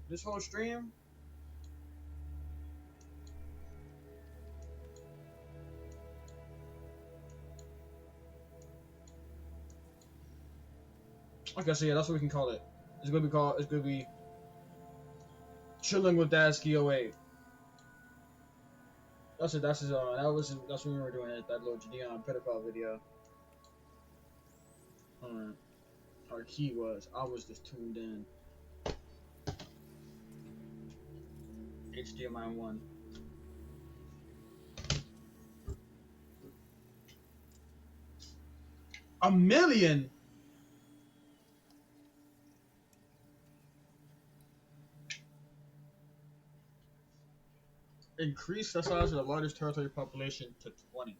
This whole stream. Okay, so yeah, that's what we can call it. It's gonna be chilling with Dasky 08. That's when we were doing it, that little Gideon pedophile video. Alright. Our key was, I was just tuned in. HDMI 1. A million? Increase the size of the largest territory population to 20.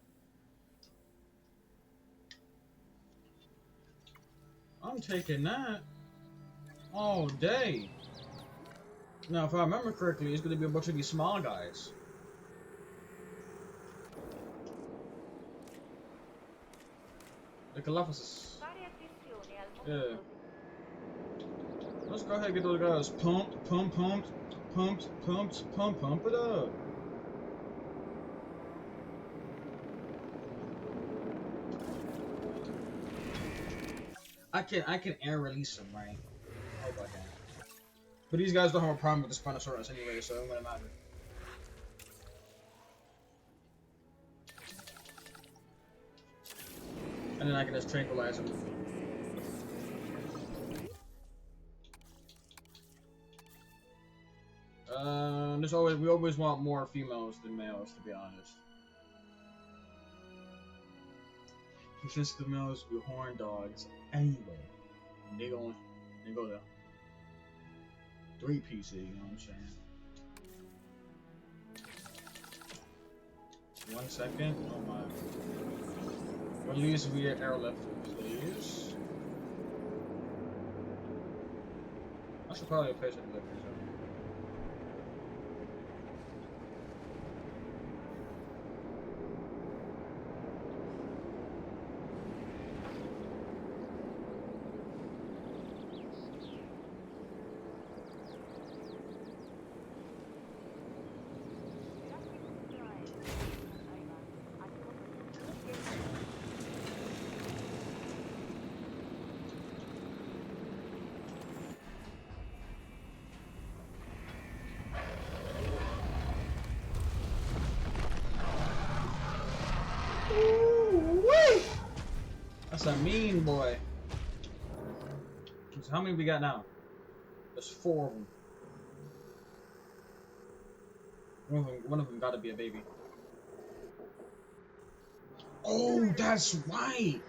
I'm taking that all day. Now, if I remember correctly, it's going to be a bunch of these small guys. The Galapagos. Yeah. Let's go ahead and get those guys pumped it up. I can air release them, right? I hope I can. But these guys don't have a problem with the Spinosaurus anyway, so it wouldn't matter. And then I can just tranquilize them. We always want more females than males, to be honest. He thinks the males be horn dogs anyway. They go there. 3 PC, you know what I'm saying? 1 second. Oh my. Release via airlift, please. I should probably place a delivery zone. Ooh-wee! That's a mean boy. So how many we got now? There's 4 of them. One of them got to be a baby. Oh, that's right.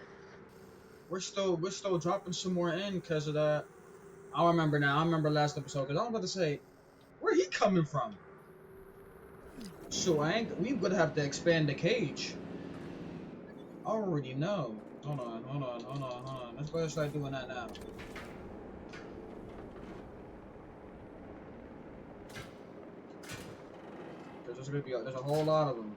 We're still dropping some more in because of that. I remember now. I remember last episode because I was about to say, where he coming from? So we would have to expand the cage. I already know. Hold on. Let's go ahead and start doing that now. Because there's a whole lot of them.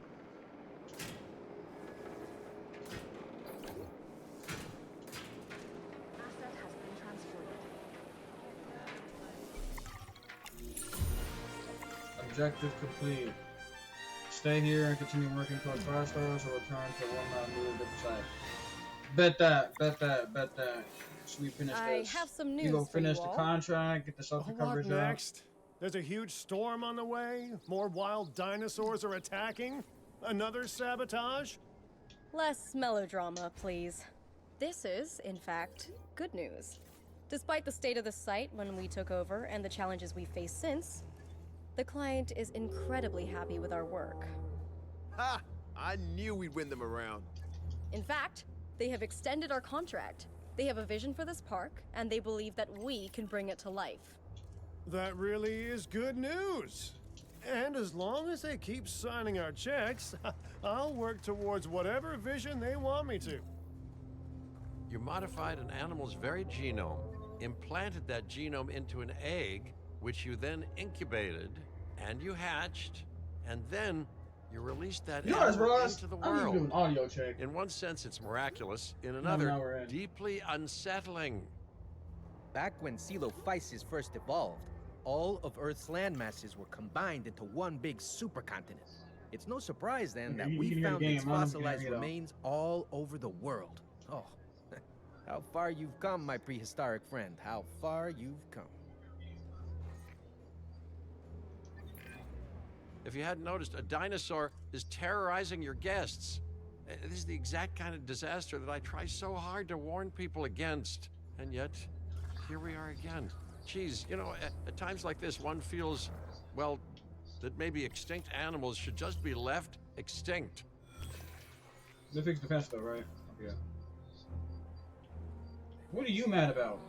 Objective complete. Stay here and continue working towards 5 stars or return to 1 mile move different side. Bet that. So we finish this. I have some news You go for finish you the all. contract, get the selfie What coverage out. next? There's a huge storm on the way? More wild dinosaurs are attacking? Another sabotage? Less melodrama, please. This is, in fact, good news. Despite the state of the site when we took over and the challenges we faced since, the client is incredibly happy with our work. Ha! I knew we'd win them around. In fact, they have extended our contract. They have a vision for this park, and they believe that we can bring it to life. That really is good news. And as long as they keep signing our checks, I'll work towards whatever vision they want me to. You modified an animal's very genome, implanted that genome into an egg, which you then incubated, and you hatched, and then you released that animal into the I'm even doing world. audio check. In one sense, it's miraculous. In Now we're another, in. deeply unsettling. Back when coelophysis first evolved, all of Earth's land masses were combined into one big supercontinent. It's no surprise then that You we can hear the found game. its I don't fossilized hear it all. remains all over the world. Oh, how far you've come, my prehistoric friend. How far you've come. If you hadn't noticed, a dinosaur is terrorizing your guests. This is the exact kind of disaster that I try so hard to warn people against. And yet, here we are again. Geez, you know, at times like this, one feels, well, that maybe extinct animals should just be left extinct. They fixed the fence though, right? Okay. What are you mad about?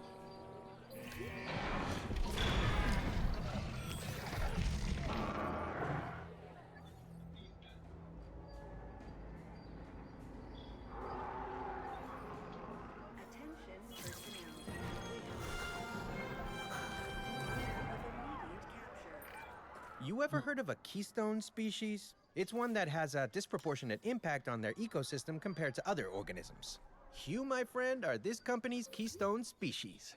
You ever heard of a keystone species? It's one that has a disproportionate impact on their ecosystem compared to other organisms. You, my friend, are this company's keystone species.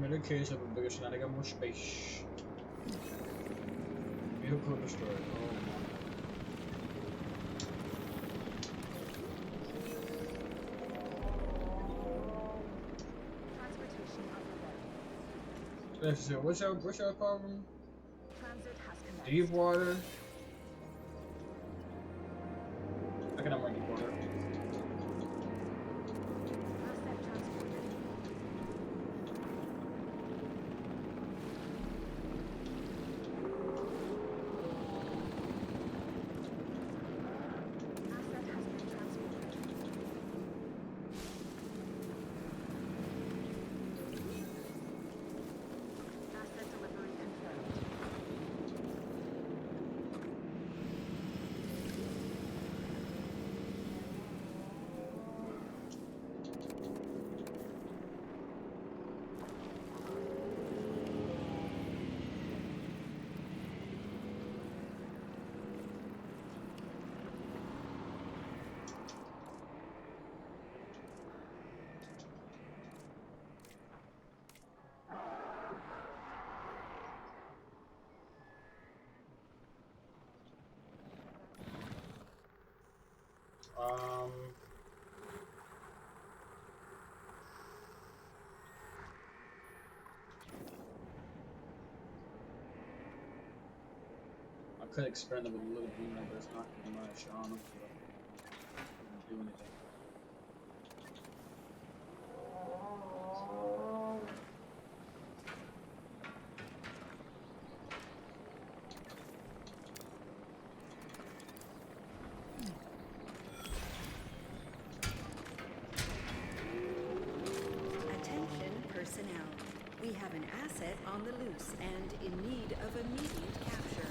Made a case of a bigger shenanigan, more space. Vehicle destroyed. Oh my. Let's see. What's your problem? Deep water. I cannot run deep water. I could experiment with a little beam, but it's not too much. I don't know if it'll do anything. Attention personnel. We have an asset on the loose and in need of immediate capture.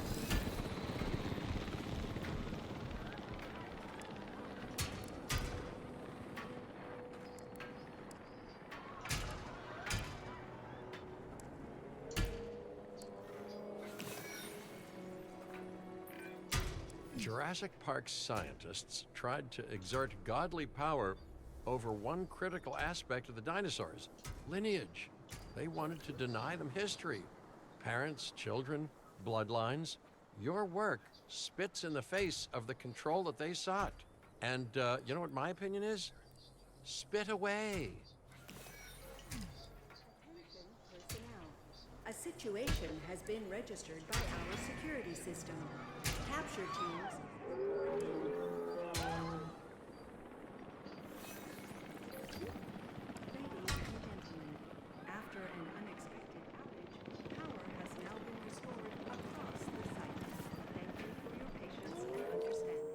Jurassic Park's scientists tried to exert godly power over one critical aspect of the dinosaurs, lineage. They wanted to deny them history. Parents, children, bloodlines. Your work spits in the face of the control that they sought. And you know what my opinion is? Spit away. Attention personnel. A situation has been registered by our security system. Capture teams report in. Ladies and gentlemen, after an unexpected outage, power has now been restored across the site. Thank you for your patience and understanding.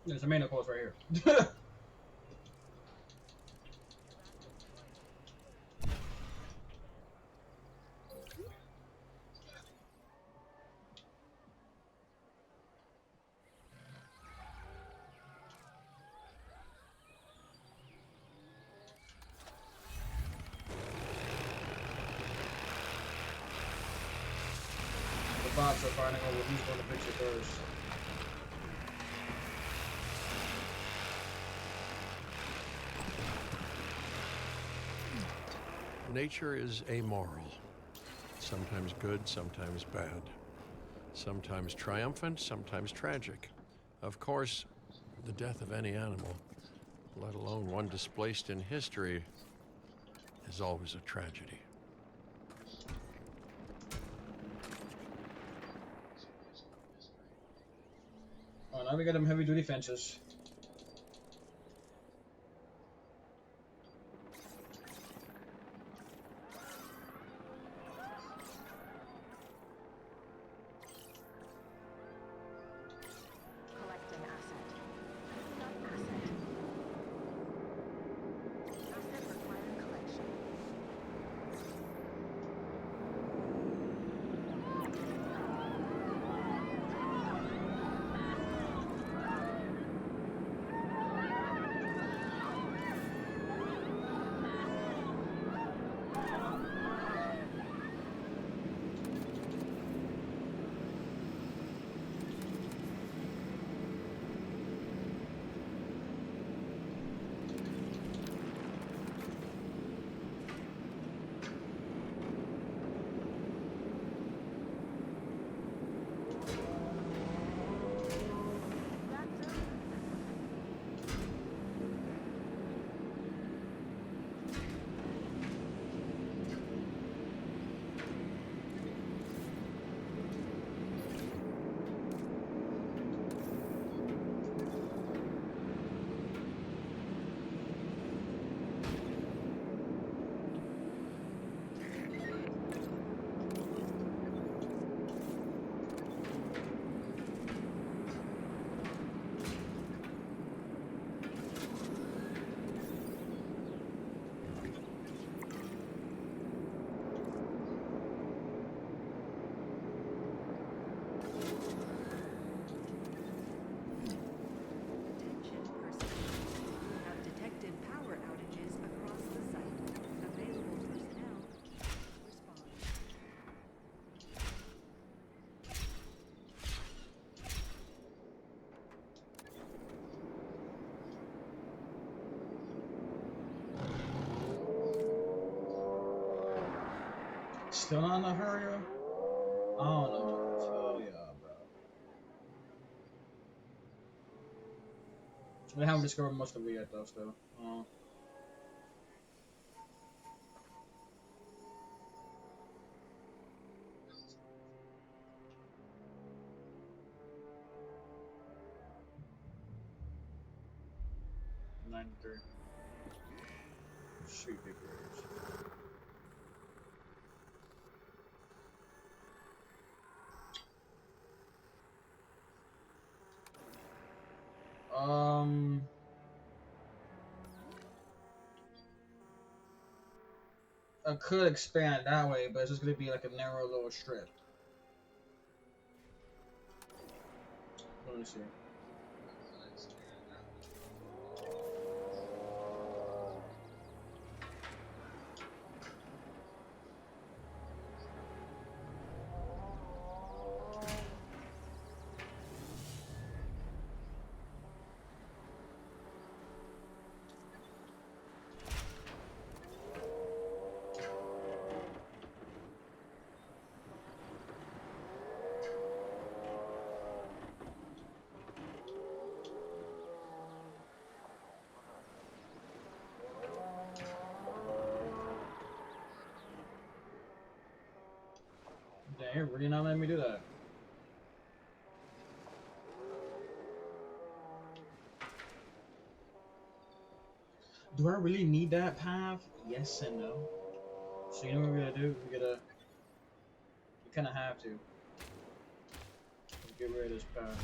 There's a main course right here. The bots are finding out who's going to fix it first. Nature is amoral. Sometimes good, sometimes bad. Sometimes triumphant, sometimes tragic. Of course, the death of any animal, let alone one displaced in history, is always a tragedy. Oh, now we got them heavy duty fences. Collecting asset. Picking up asset. Asset requiring collection. Still not enough area? I don't know what to tell y'all, bro. We haven't discovered much of it yet, though, still. 93. Sweet big graves. I could expand that way, but it's just gonna be like a narrow little strip. Let me see. Damn, you're really not letting me do that. Do I really need that path? Yes and no. So you know what we're gonna do? We kinda have to. Get rid of this path.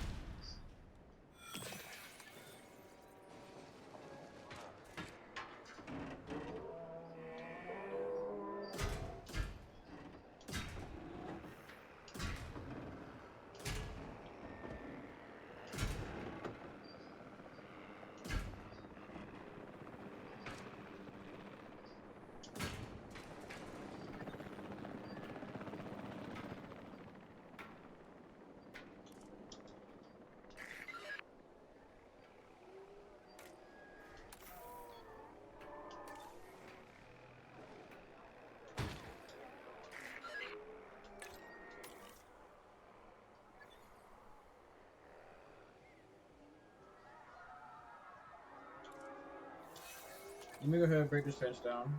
Let me go ahead and break this fence down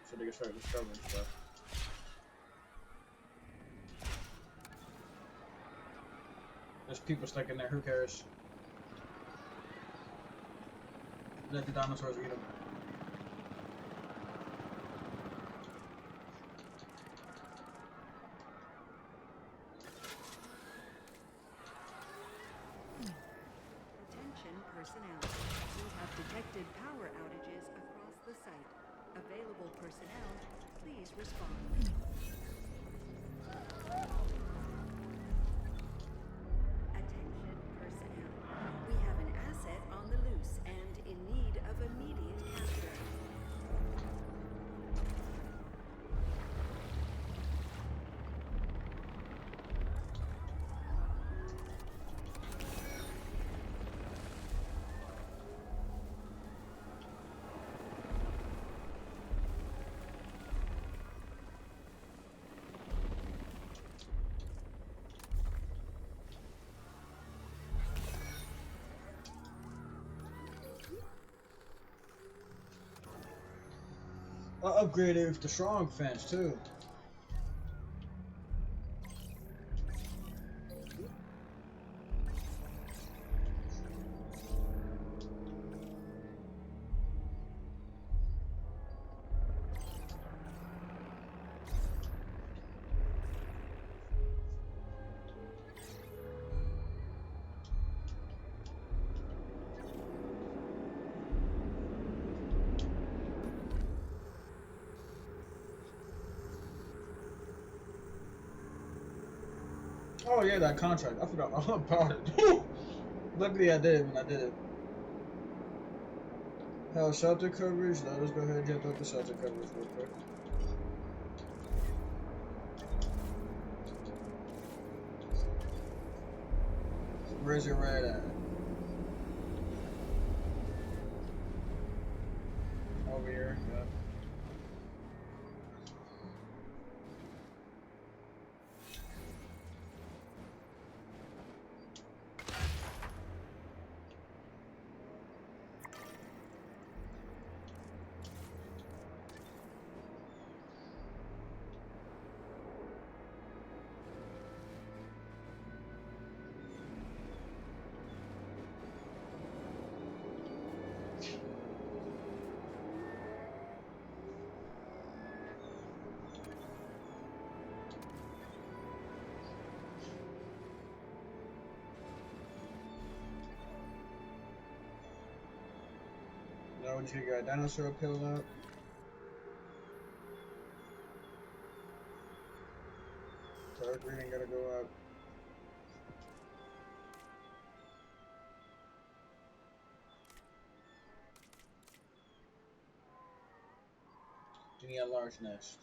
so they can start discovering stuff. There's people stuck in there, who cares? Let the dinosaurs eat them. Attention personnel. We have detected power outages across the site. Available personnel, please respond. Attention personnel. We have an asset on the loose and in need of immediate capture. I upgraded with the strong fence too. Oh yeah, that contract. I forgot all about it. Luckily I did when I did it. Hell, shelter coverage. Let us go ahead and get up the shelter coverage real quick. Where's your red at? Over here, yeah. we're just gonna get a dinosaur pill up. Perk reading gotta go up. You need a large nest.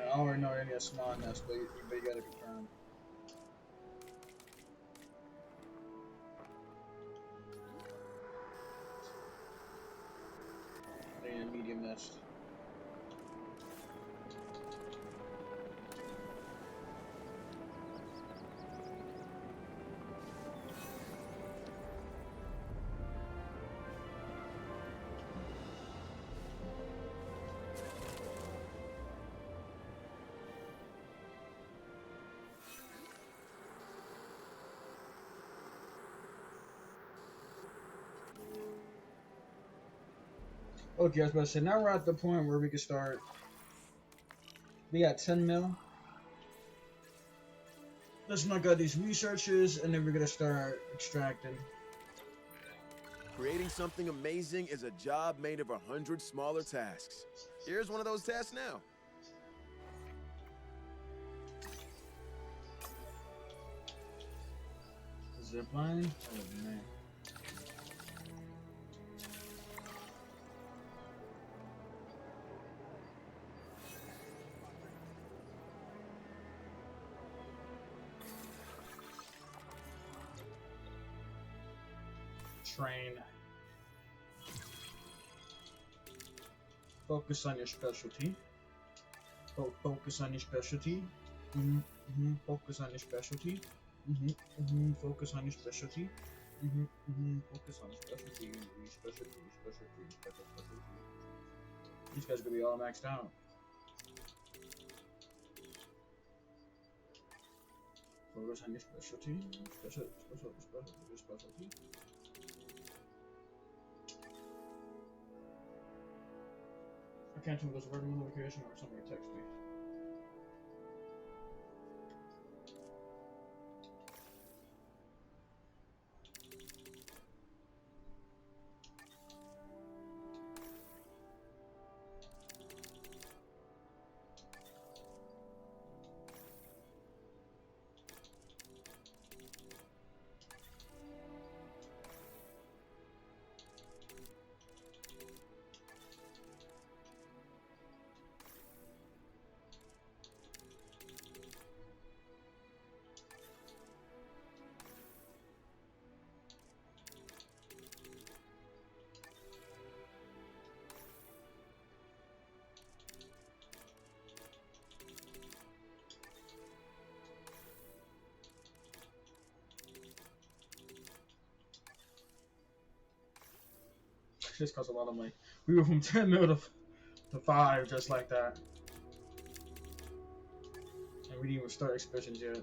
I already know you need a small nest, but you gotta confirm. I need a medium nest. Okay, I was about to say, now we're at the point where we can start. We got 10 mil. Let's knock out these researchers, and then we're gonna start extracting. Creating something amazing is a job made of 100 smaller tasks. Here's one of those tasks now. Zipline? Oh man. Train. Focus on your specialty. Focus on your specialty. Focus on your specialty. Focus on your specialty. Focus on specialty. Specialty. These guys are gonna be all maxed out. Focus on your specialty. Specialty. I can't tell if there's a regular notification or somebody text me. This costs a lot of money. We were from 10 mil to 5 just like that. And we didn't even start expeditions yet.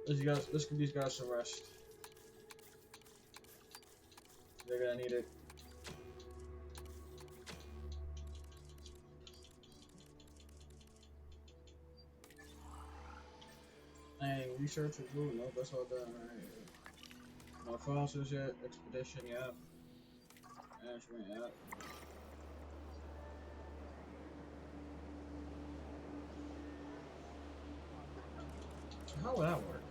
Let's give these guys some rest. They're gonna need it. Hey, research is good. No, that's all done. Alright. No fossils yet. Expedition, yep. Management, yep. How will that work?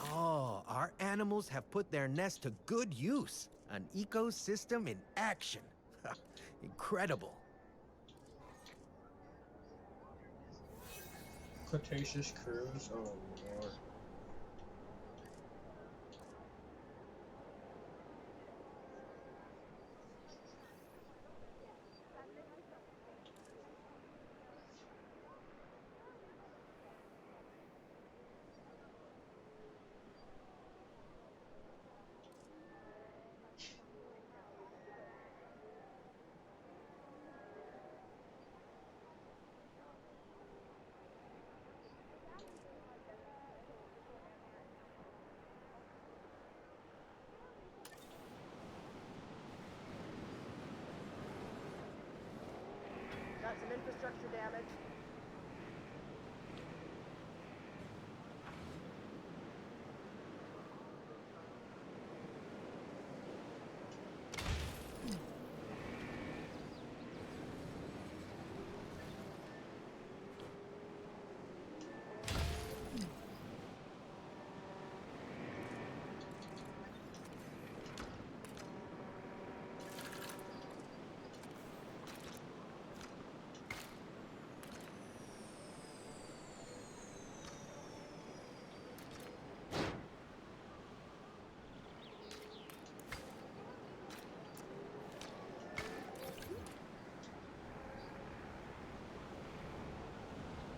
Oh, our animals have put their nest to good use. An ecosystem in action. Incredible. Cretaceous cruise. Oh lord. some infrastructure damage.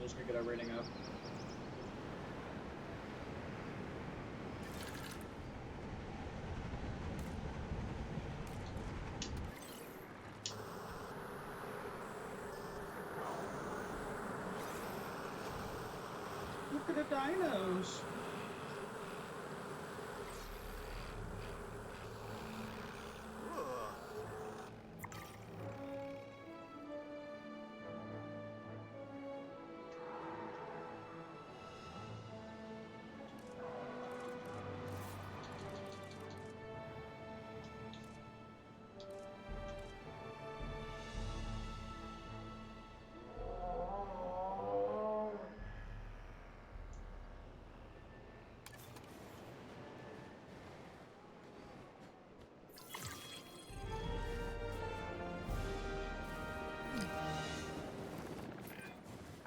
Just gonna get our rating up. Look at the dinos.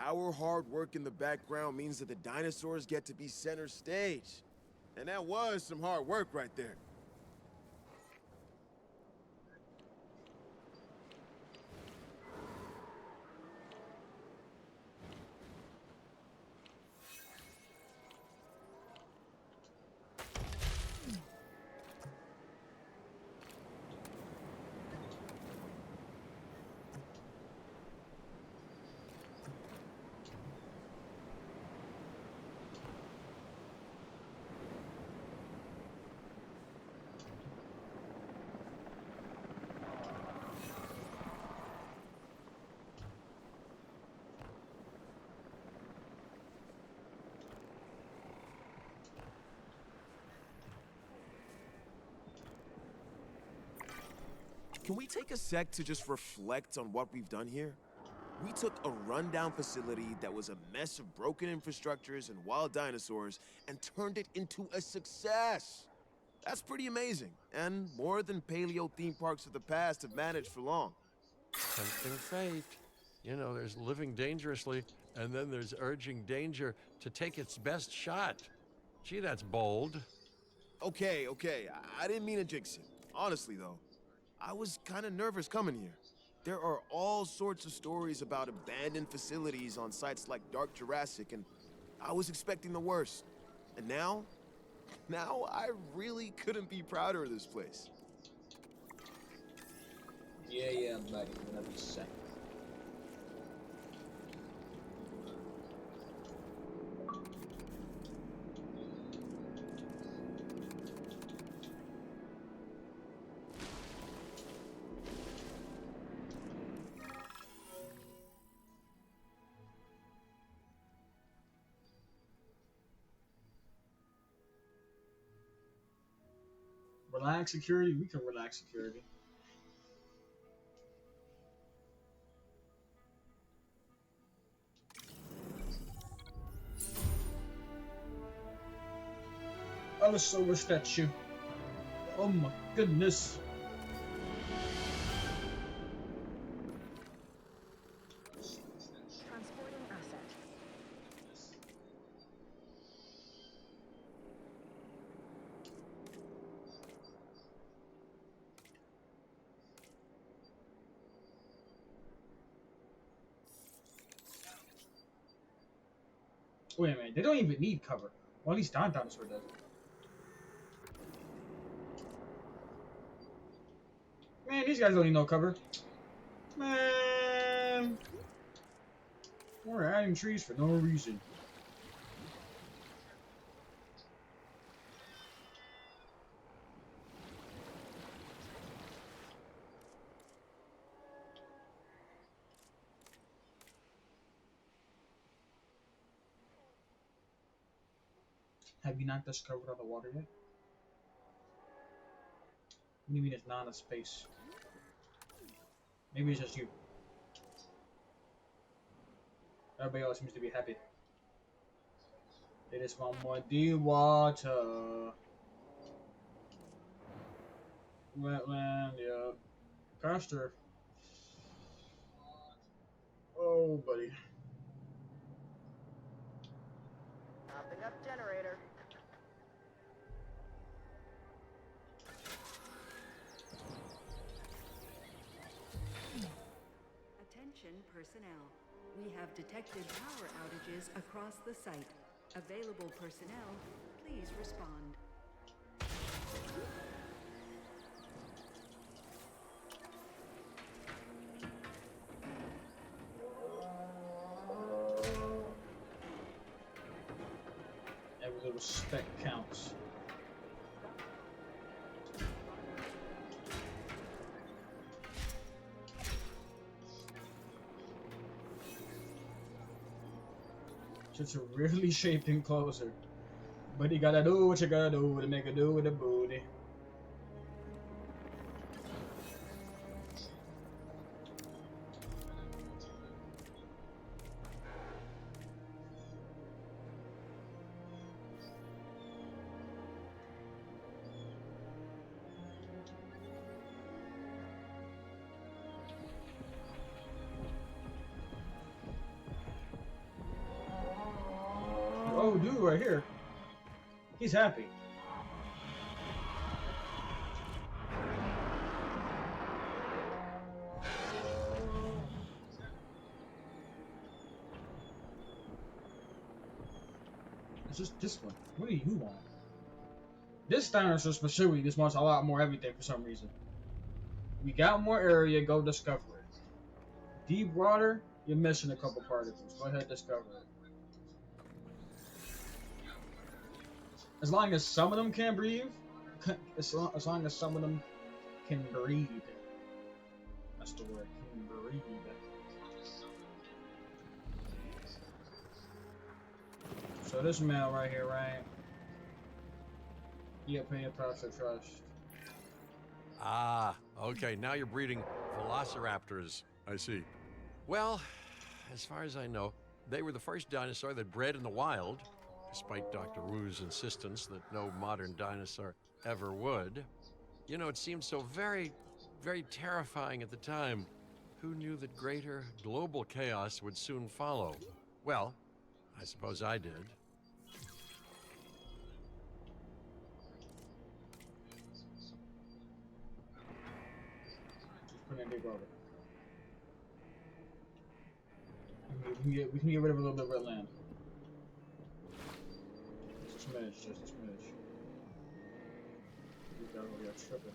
Our hard work in the background means that the dinosaurs get to be center stage. And that was some hard work right there. Can we take a sec to just reflect on what we've done here? We took a rundown facility that was a mess of broken infrastructures and wild dinosaurs and turned it into a success. That's pretty amazing, and more than paleo theme parks of the past have managed for long. Tempting fate. You know, there's living dangerously, and then there's urging danger to take its best shot. Gee, that's bold. Okay, I didn't mean to jinx it. Honestly, though, I was kind of nervous coming here. There are all sorts of stories about abandoned facilities on sites like Dark Jurassic, and I was expecting the worst. And now I really couldn't be prouder of this place. Yeah, buddy. Whatever you say. Relax security? We can relax security. Allosaurus statue. Oh my goodness. Transporting asset. Wait a minute, they don't even need cover. Well, at least Don Dinosaur does. Man, these guys don't need no cover. Man. We're adding trees for no reason. Have you not discovered other water yet? What do you mean it's not a space? Maybe it's just you. Everybody else seems to be happy. They just want more deep water. Wetland, yeah. Pasture. Oh, buddy. Popping up generator. Attention personnel. We have detected power outages across the site. Available personnel, please respond. Every little speck counts. Just really shaping closer. But you gotta do what you gotta do to make it do with the booty. Oh, dude, right here. He's happy. It's just this one. What do you want? This dinosaur specifically just wants a lot more everything for some reason. We got more area, go discover it. Deep water, you're missing a couple particles. Go ahead, discover it. As long as some of them can breathe, as long as some of them can breathe. That's the word, can breathe. So this male right here, right? You pay your price of trust. Ah, okay, now you're breeding velociraptors, I see. Well, as far as I know, they were the first dinosaur that bred in the wild, despite Dr. Wu's insistence that no modern dinosaur ever would. You know, it seemed so very, very terrifying at the time. Who knew that greater global chaos would soon follow? Well, I suppose I did. Just put in deep water. We can get rid of a little bit of red land. Just a smidge, just a smidge. We got tripping.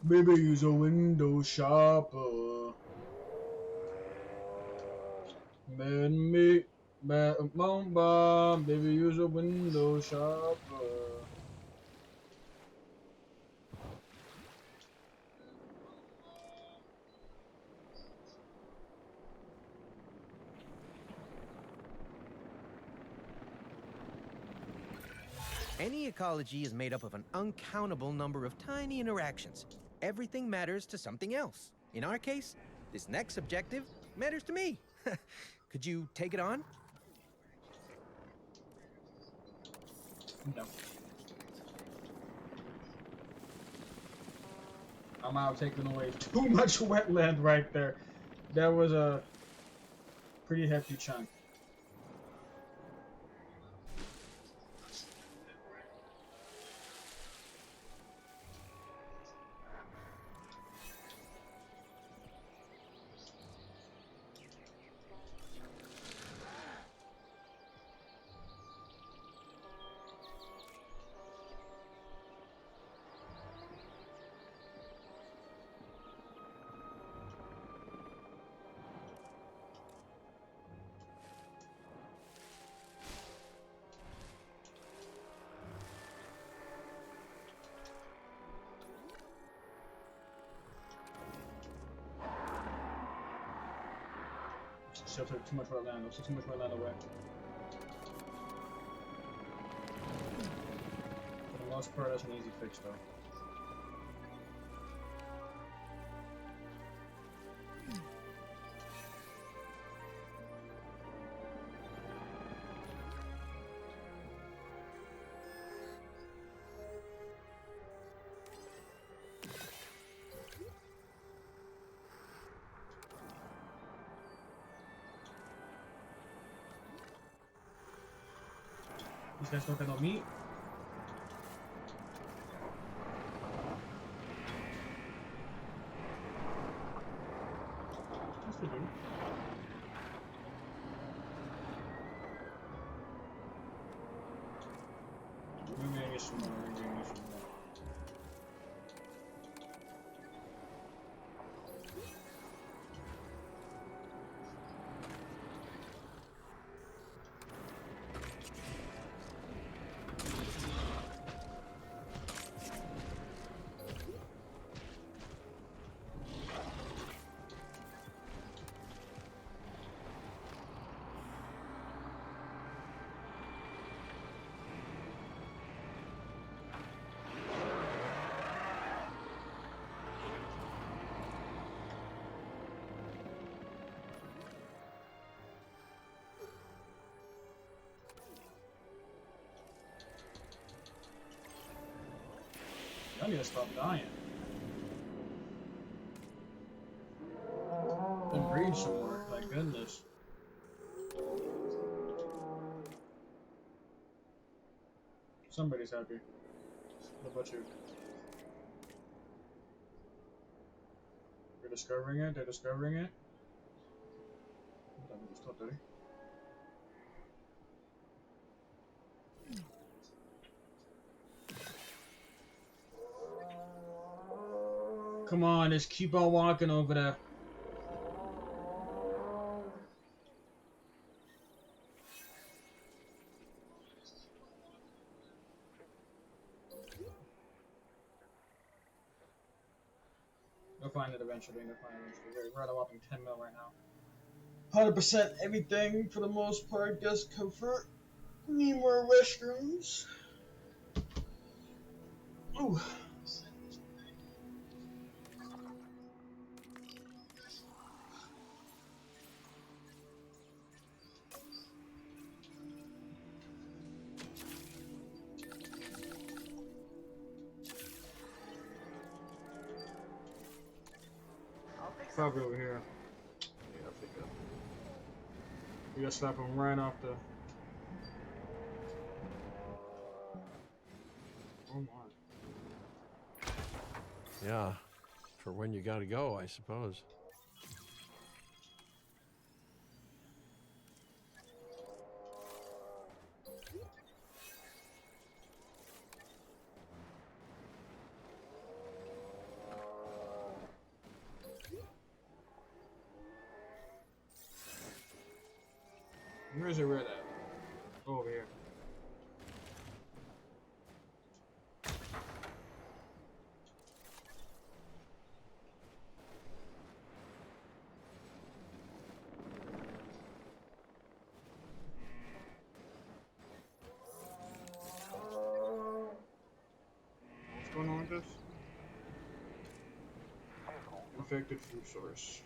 Baby, use a window shopper. Man, me, mom, baby, use a window shopper. Any ecology is made up of an uncountable number of tiny interactions. Everything matters to something else. In our case, this next objective matters to me. Could you take it on? No. I'm out taking away too much wetland right there. That was a pretty hefty chunk. still took too much for Orlando. Still too much for Orlando way. For the most part, that's an easy fix though. These guys don't got no meat. That's the dude. We're gonna get some more. We're gonna get some more. I need to stop dying. And breathe some more, like goodness. Somebody's happy. What about you? You're discovering it? They're discovering it? Stop, buddy. Come on, just keep on walking over there. They'll find it eventually. They'll find it eventually. We're at a whopping 10 mil right now. 100% everything for the most part. Just comfort. Need more restrooms. Ooh. Probably over here. Yeah, I think that. We gotta stop him right off the. Oh my. Yeah, for when you gotta go, I suppose. Where's it red at? Oh, over here. What's going on with this? Affected food source.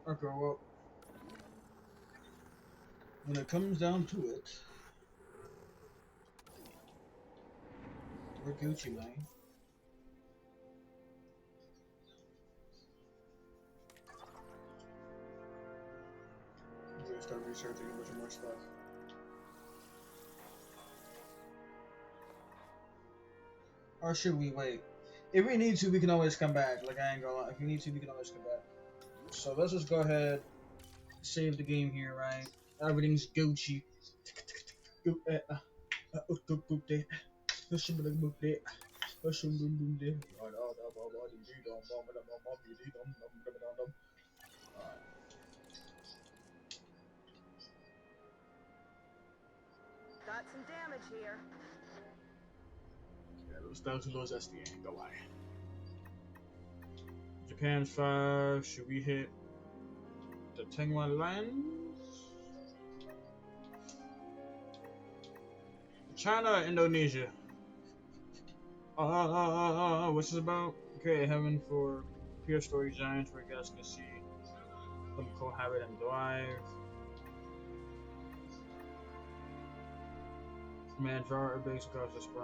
Okay, well, when it comes down to it, we're Gucci, man. I'm gonna start researching a bunch of more stuff. Or should we wait? If we need to, we can always come back. Like, I ain't gonna lie. If we need to, we can always come back. So let's just go ahead, save the game here, right? Everything's Gucci. damage here. Yeah, those thugs and those SD ain't gonna lie. Japan's 5. Should we hit the Tengwan lands? China, Indonesia. What's this about? Create a heaven for pure story giants where guests can see them cohabit and thrive. Man, draw a base across the spine.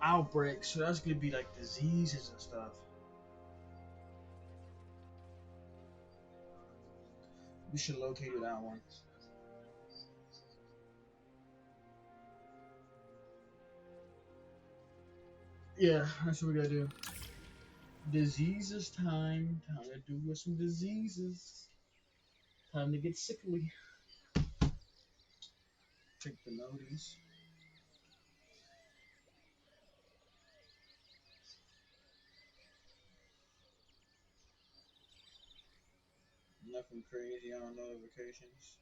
Outbreaks, so that's gonna be like diseases and stuff. We should locate that one. Yeah, that's what we gotta do. Diseases time. Time to do with some diseases. Time to get sickly. Take the notice. Nothing crazy on notifications.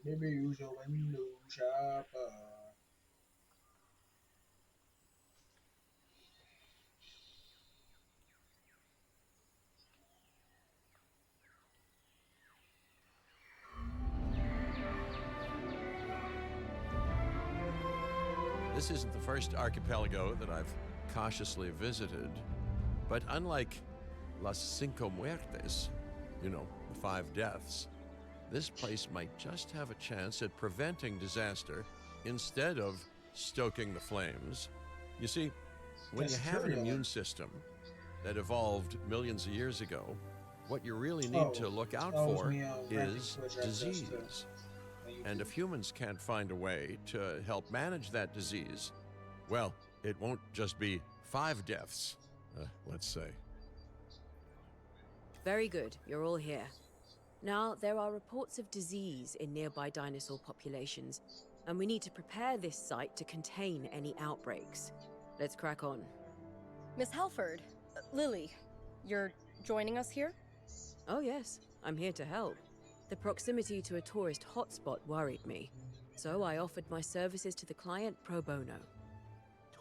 Maybe use your window shopper. This isn't the first archipelago that I've cautiously visited, but unlike Las Cinco Muertes, you know, the 5 deaths, this place might just have a chance at preventing disaster instead of stoking the flames. You see, when you have an immune system that evolved millions of years ago, what you really need to look out for is disease. And if humans can't find a way to help manage that disease, well, it won't just be 5 deaths, let's say. Very good, you're all here. Now, there are reports of disease in nearby dinosaur populations, and we need to prepare this site to contain any outbreaks. Let's crack on. Miss Halford, Lily, you're joining us here? Oh yes, I'm here to help. The proximity to a tourist hotspot worried me, so I offered my services to the client pro bono.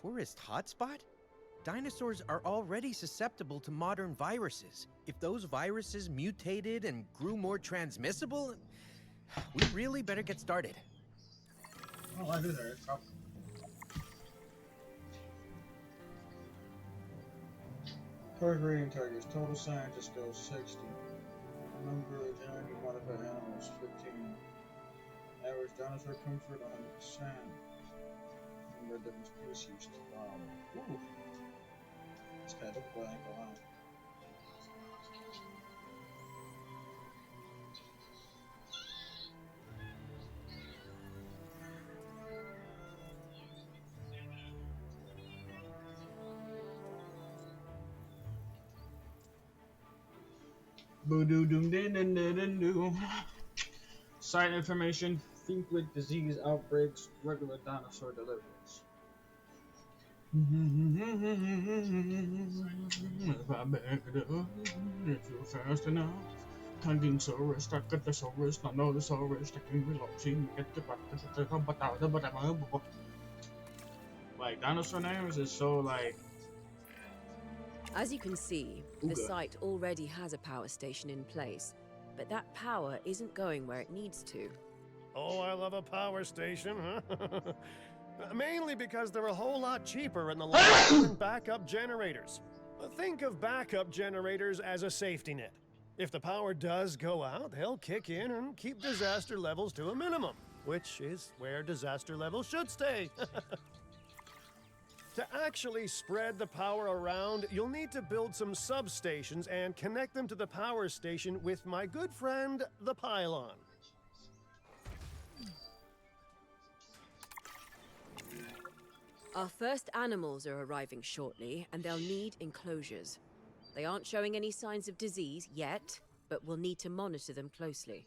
Tourist hotspot? Dinosaurs are already susceptible to modern viruses. If those viruses mutated and grew more transmissible, we really better get started. Oh, I do that. Current rating targets. Total scientist goes 60. Number of genetically modified animals 15. Average dinosaur comfort 100%. Number of different species 12. Ooh. This guy looked like a lot. Boo doo doom din din din doo. Site information: think with disease outbreaks, regular dinosaur deliveries. If I back it up, if you're fast enough. Condensaurus, Takatosaurus, Nanosaurus, like dinosaur names is so like. As you can see, the site already has a power station in place, but that power isn't going where it needs to. Oh, I love a power station, huh? Mainly because they're a whole lot cheaper in the long run than backup generators. Think of backup generators as a safety net. If the power does go out, they'll kick in and keep disaster levels to a minimum, which is where disaster levels should stay. To actually spread the power around, you'll need to build some substations and connect them to the power station with my good friend, the pylon. Our first animals are arriving shortly, and they'll need enclosures. They aren't showing any signs of disease yet, but we'll need to monitor them closely.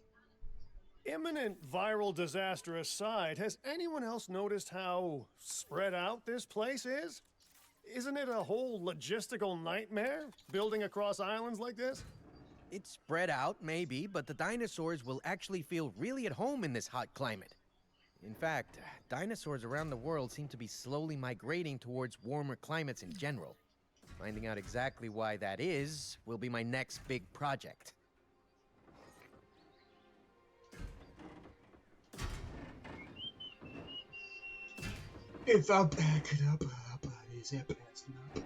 Imminent viral disaster aside, has anyone else noticed how spread out this place is? Isn't it a whole logistical nightmare, building across islands like this? It's spread out, maybe, but the dinosaurs will actually feel really at home in this hot climate. In fact, dinosaurs around the world seem to be slowly migrating towards warmer climates in general. Finding out exactly why that is will be my next big project. If I back it up, is it passing up?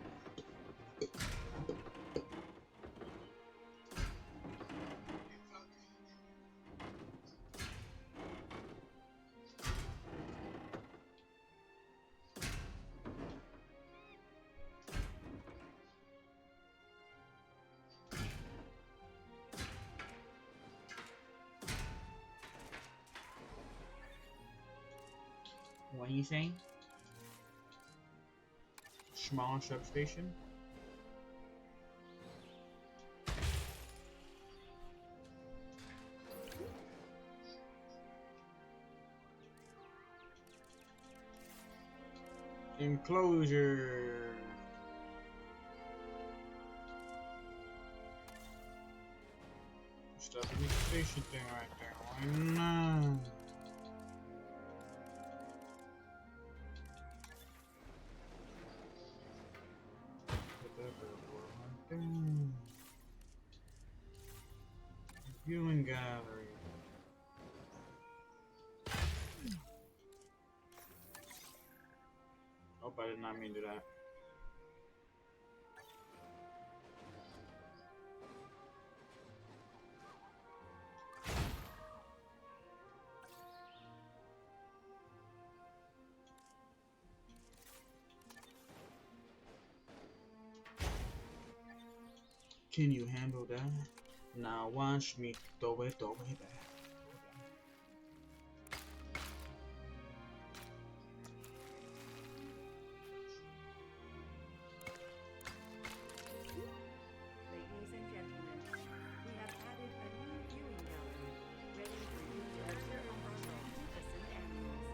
What are you saying? Small substation? Enclosure. Stuff in the station thing right there. Why not? Viewing gallery. Hope I did not mean to do that. Can you handle that? Now watch me throw it back. Ladies and gentlemen, we have added a new viewing gallery, ready for you to observe our magnificent animals.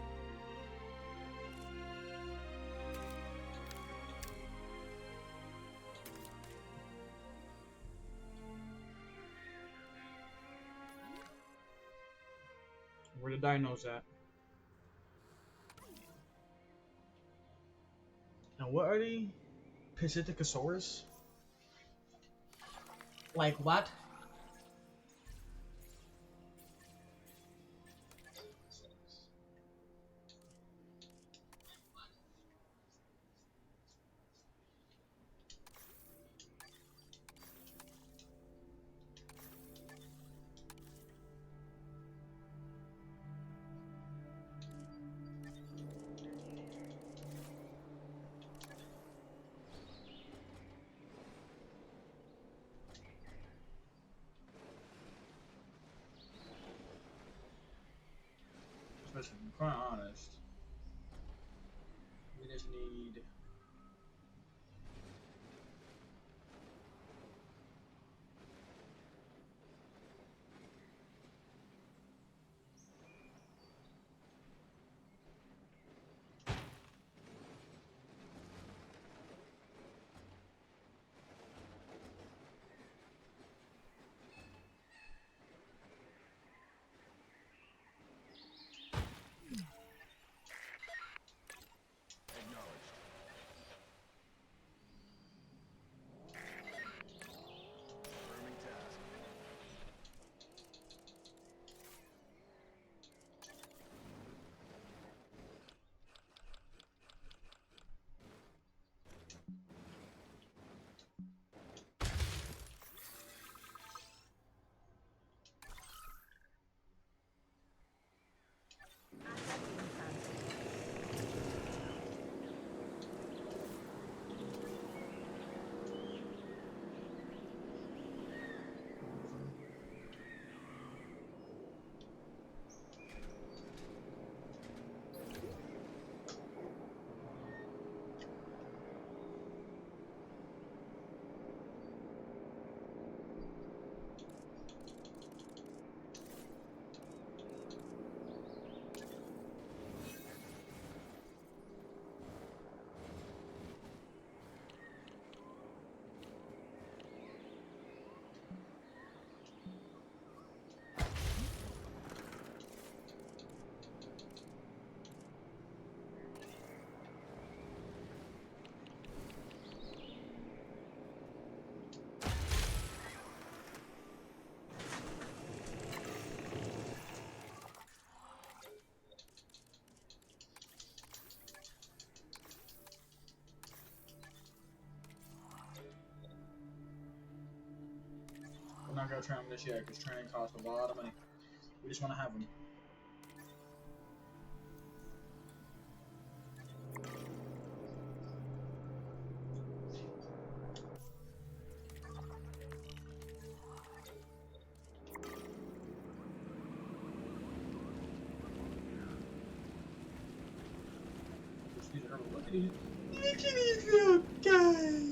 Where the dinos at? And what are they? Pacificosaurus? Like what? Listen, to be quite honest, we just need not gonna train them this year because training costs a lot of money. We just want to have them. Look at these little guys.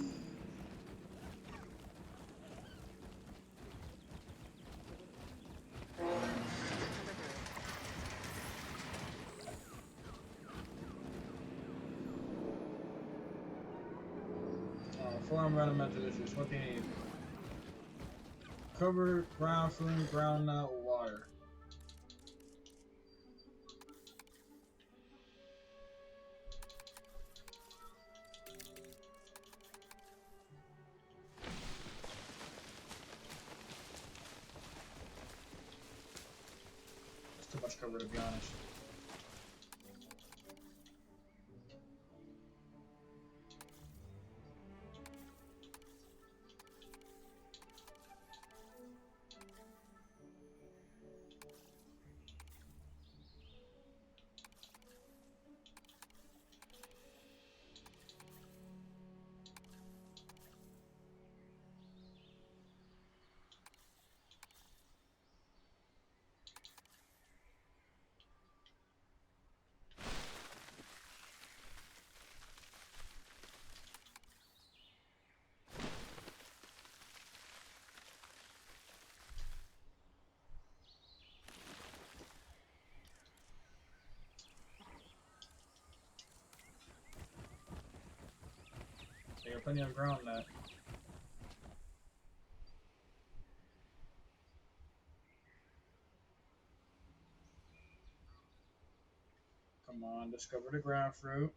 Four environmental issues. What do you need? Cover ground food, ground nut, water. That's too much cover, to be honest. They got plenty of ground nut. Come on, discover the ground fruit.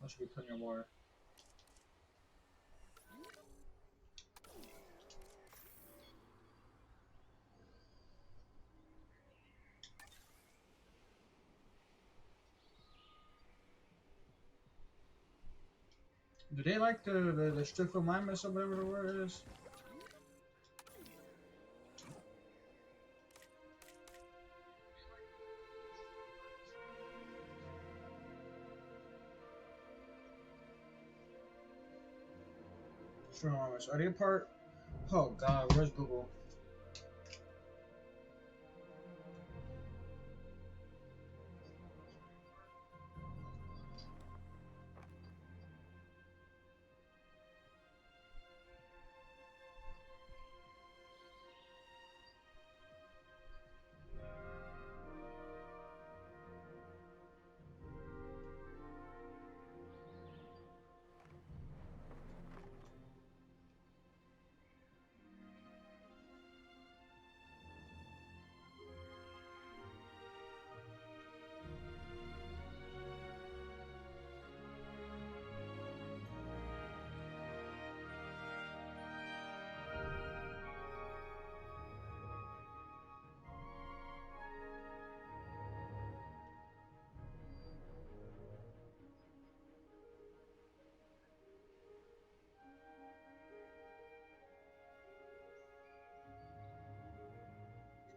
That should be plenty of water. Do they like the strip of mimus or whatever the word is? Strip of mimus. Are they part? Oh god, where's Google?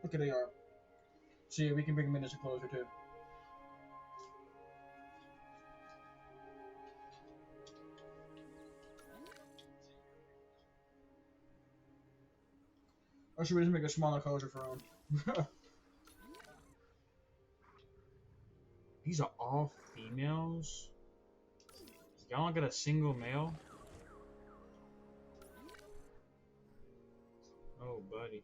Okay, they are. See, we can bring them in as a closer too. Or should we just make a smaller closure for them? These are all females? Y'all don't get a single male? Oh, buddy.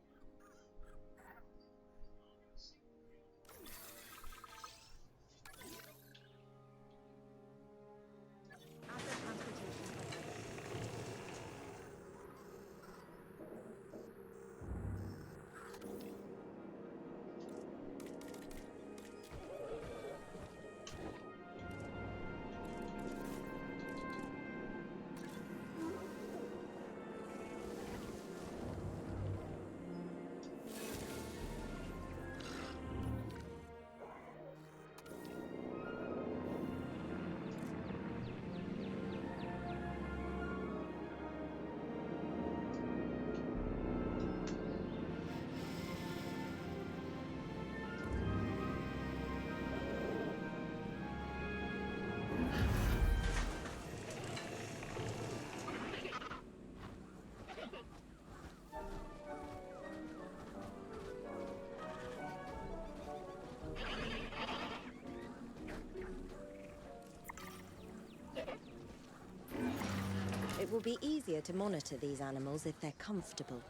be easier to monitor these animals if they're comfortable.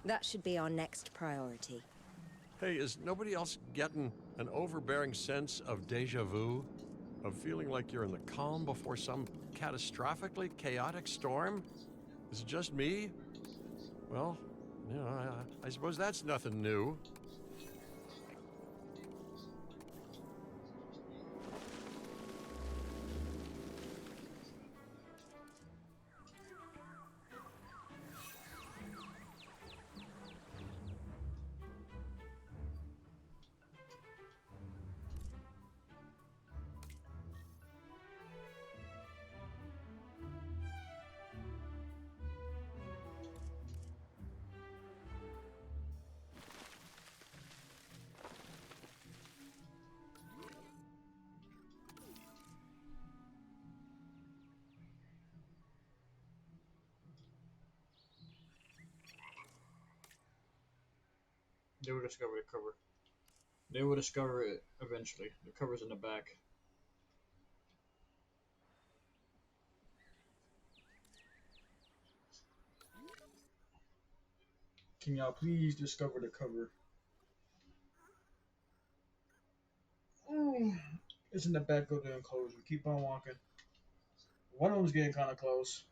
That should be our next priority. Hey, is nobody else getting an overbearing sense of deja vu? Of feeling like you're in the calm before some catastrophically chaotic storm? Is it just me? Well, you know, I suppose that's nothing new. They will discover the cover. They will discover it eventually. The cover's in the back. Can y'all please discover the cover? It's in the back of the enclosure. Keep on walking. One of them's getting kind of close.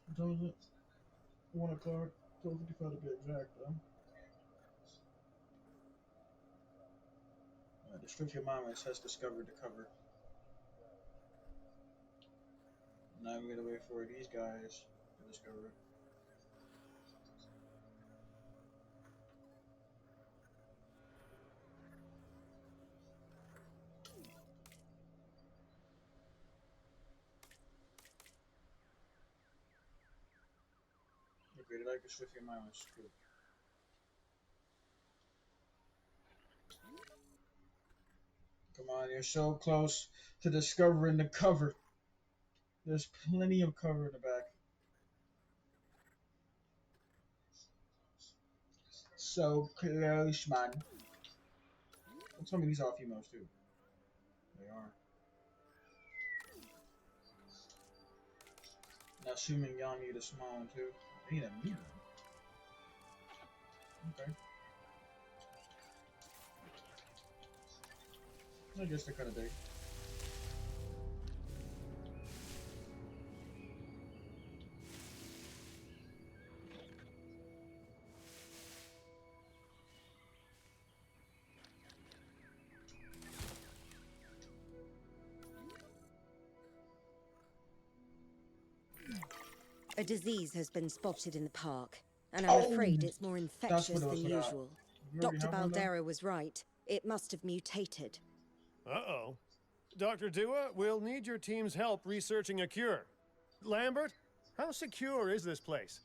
What time is it? 1 o'clock. 12:55 to be exact, though. The Strict Mamas has discovered the cover. Now we gotta wait for these guys to discover it. Okay, they like the Strict Mamas. Cool. Come on, you're so close to discovering the cover. There's plenty of cover in the back. So close, man. Don't tell me these are females, too. They are. Now, assuming y'all need a small one, too. They need a medium. Okay. I guess they're kind of big. A disease has been spotted in the park, and I'm afraid it's more infectious than usual. Dr. Baldera was right. It must have mutated. Uh-oh. Dr. Dua, we'll need your team's help researching a cure. Lambert, how secure is this place?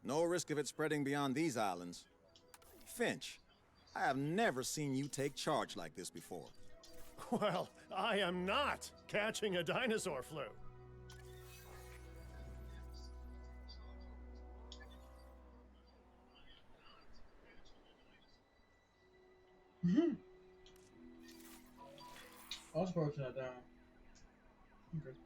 No risk of it spreading beyond these islands. Finch, I have never seen you take charge like this before. Well, I am not catching a dinosaur flu. I was supposed to turn that down. Okay.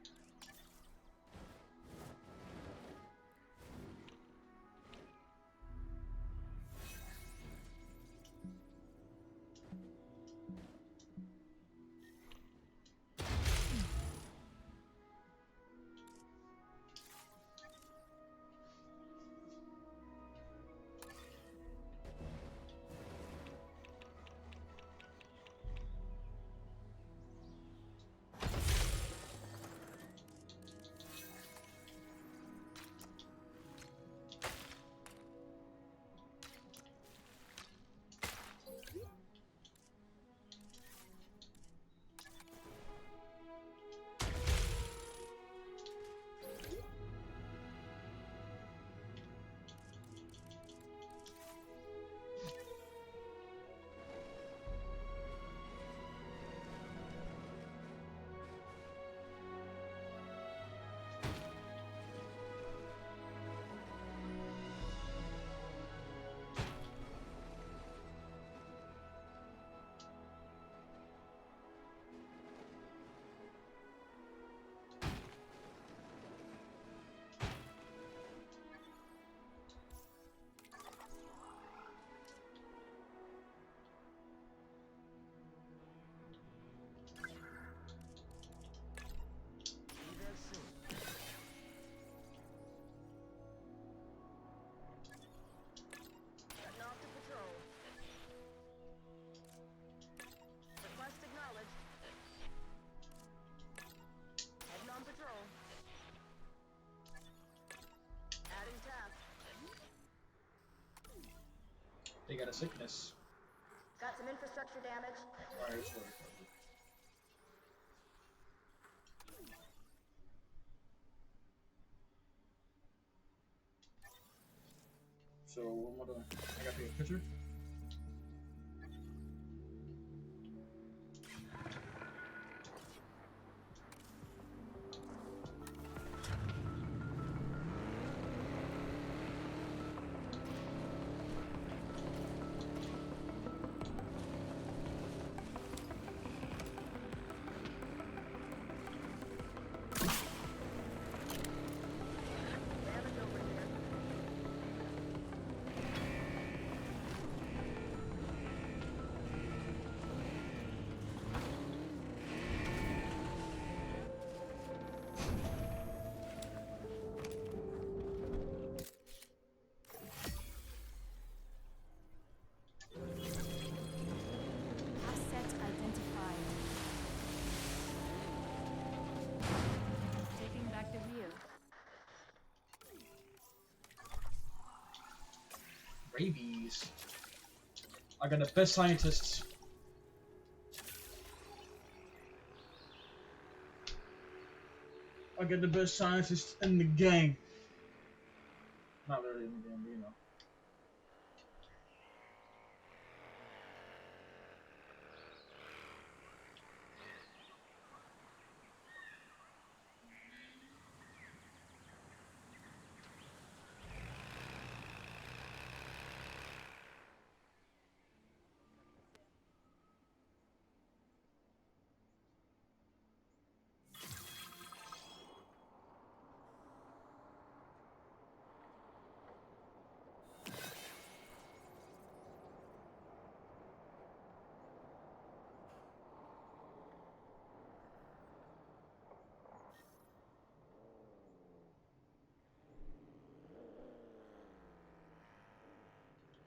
They got a sickness. Got some infrastructure damage. Alright, sorry. So, what am I doing? I gotta take a picture? Asset identified. Taking back the wheel. Rabies. I got the best scientists. I got the best scientists in the gang. Not really in the game, but you know.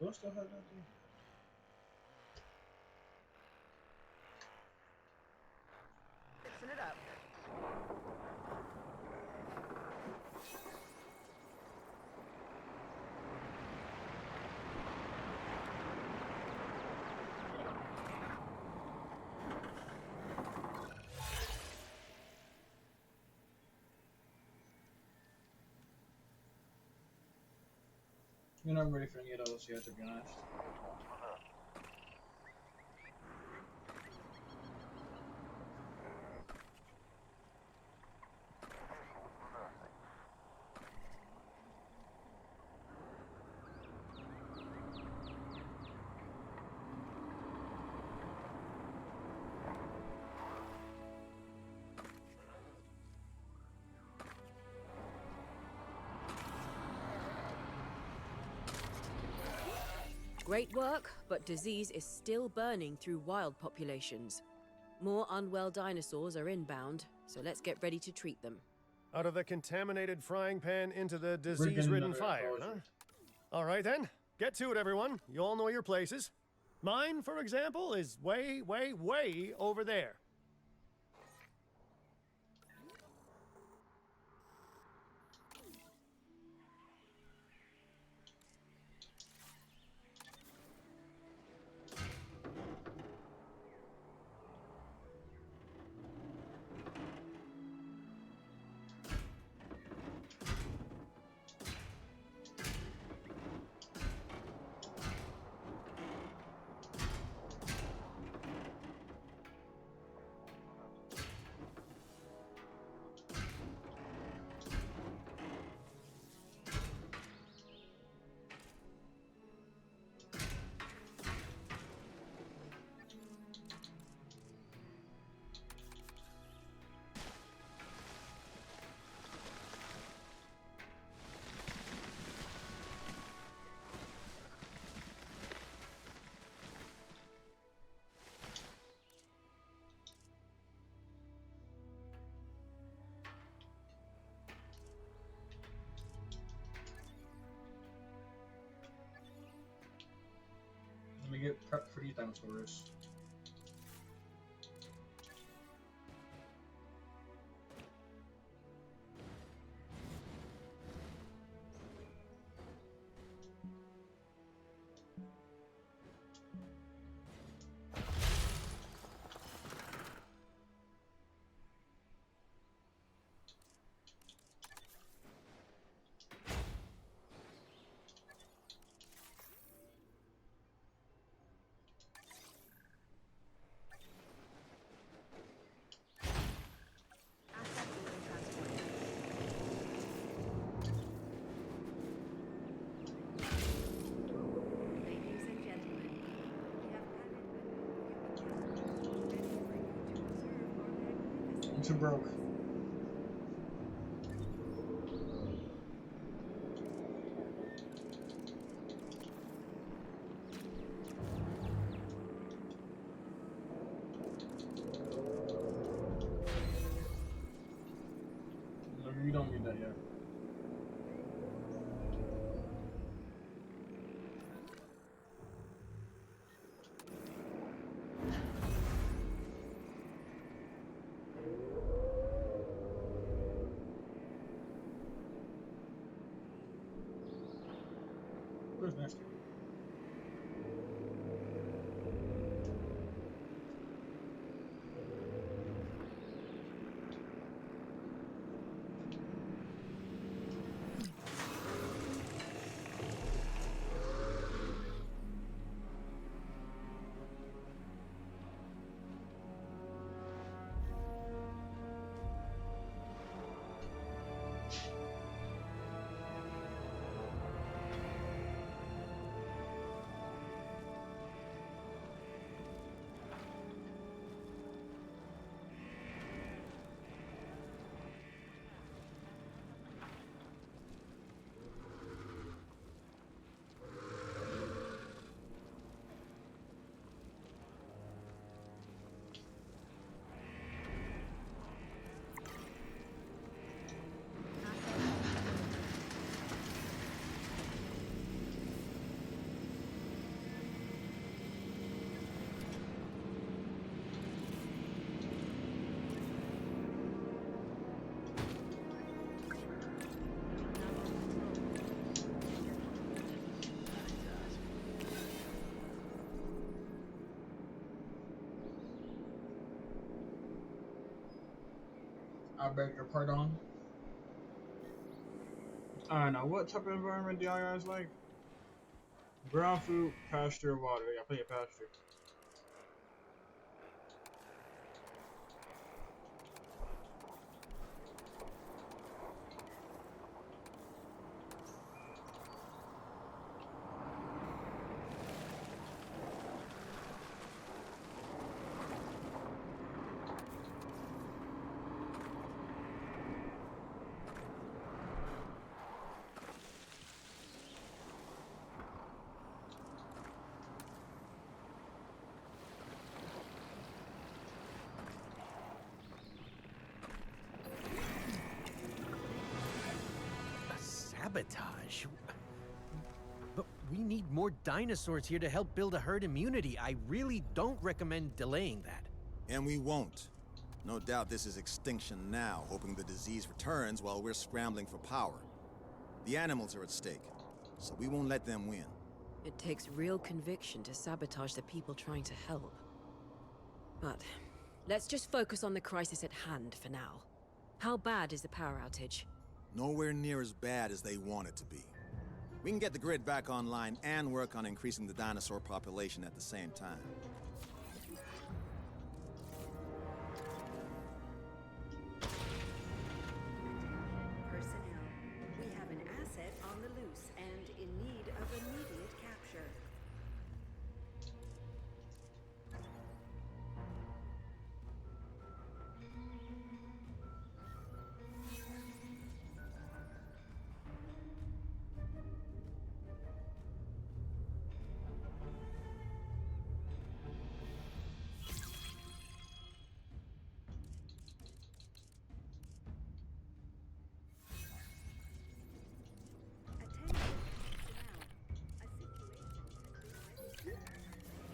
Do I still have that thing? Fixing it up. You're not ready for any of those yet, to be honest. Great work, but disease is still burning through wild populations. More unwell dinosaurs are inbound, so let's get ready to treat them. Out of the contaminated frying pan into the disease-ridden fire, huh? All right then, get to it, everyone. You all know your places. Mine, for example, is way, way, way over there. Let me get prepped for these dinosaurs. too broke. We don't need that yet. Where's next? I beg your pardon. I don't know. What type of environment do y'all guys like? Ground food, pasture, water. Yeah, plenty of pasture. Sabotage? But we need more dinosaurs here to help build a herd immunity. I really don't recommend delaying that. And we won't. No doubt this is extinction now, hoping the disease returns while we're scrambling for power. The animals are at stake, so we won't let them win. It takes real conviction to sabotage the people trying to help. But let's just focus on the crisis at hand for now. How bad is the power outage? Nowhere near as bad as they want it to be. We can get the grid back online and work on increasing the dinosaur population at the same time. Personnel, we have an asset on the loose and in need of immediate capture.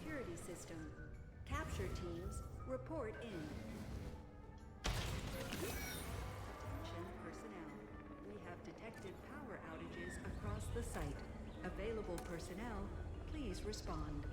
Security system. Capture teams, report in. Attention personnel. We have detected power outages across the site. Available personnel, please respond.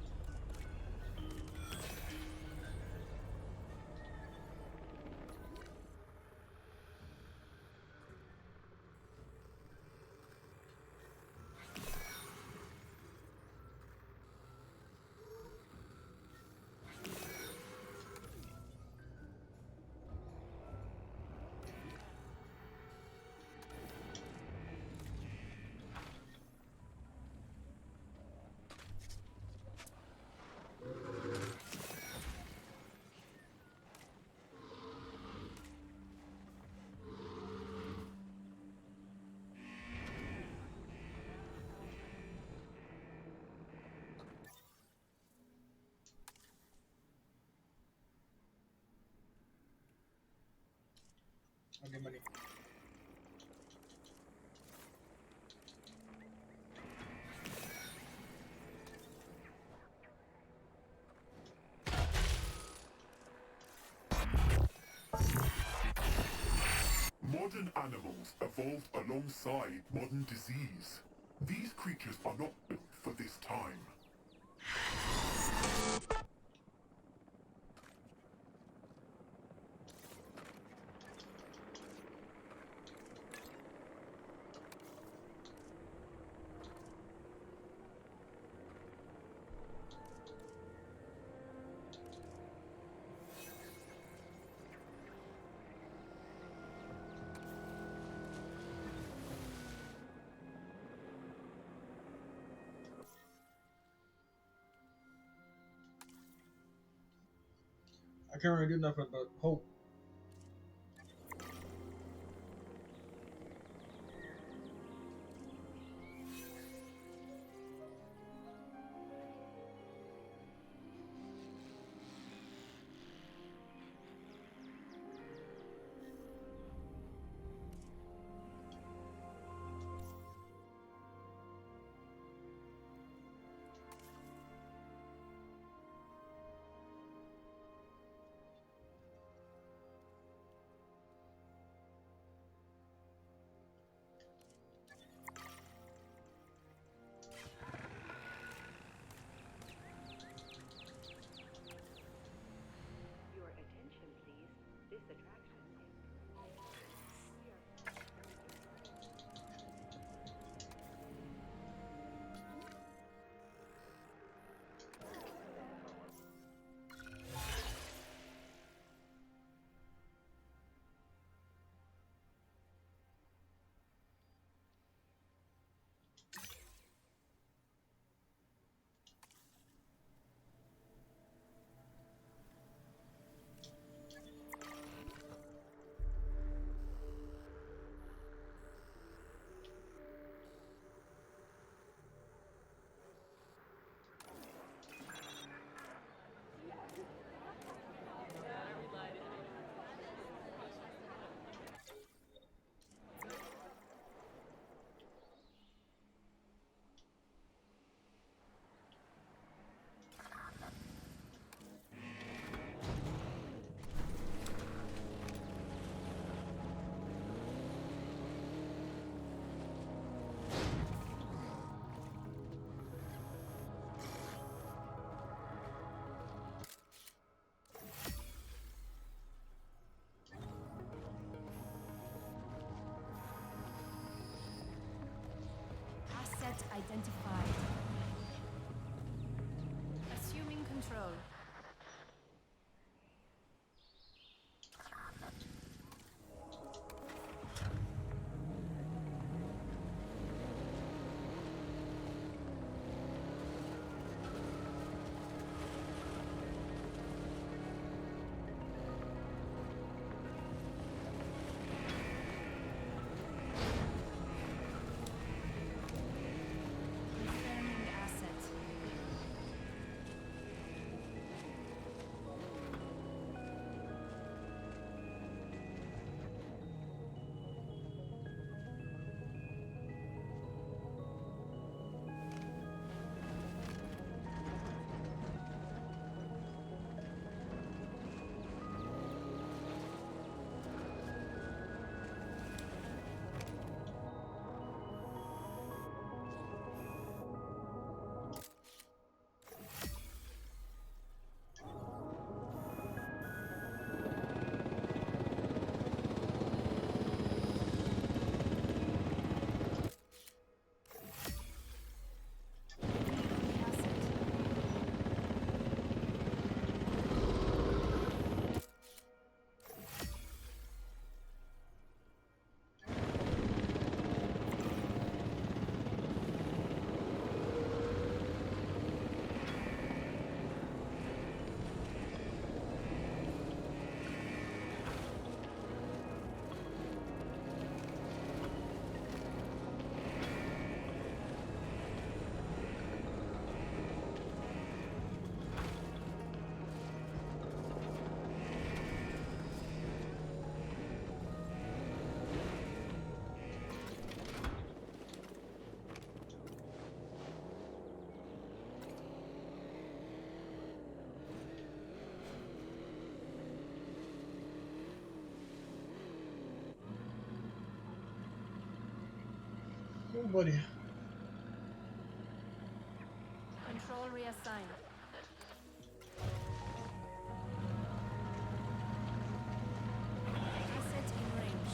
I get money. Modern animals evolved alongside modern disease. These creatures are not built for this time. I can't really do nothing but hope. Your attention, please. This attraction Asset identified. Assuming control. buddy. Control reassigned. Asset in range.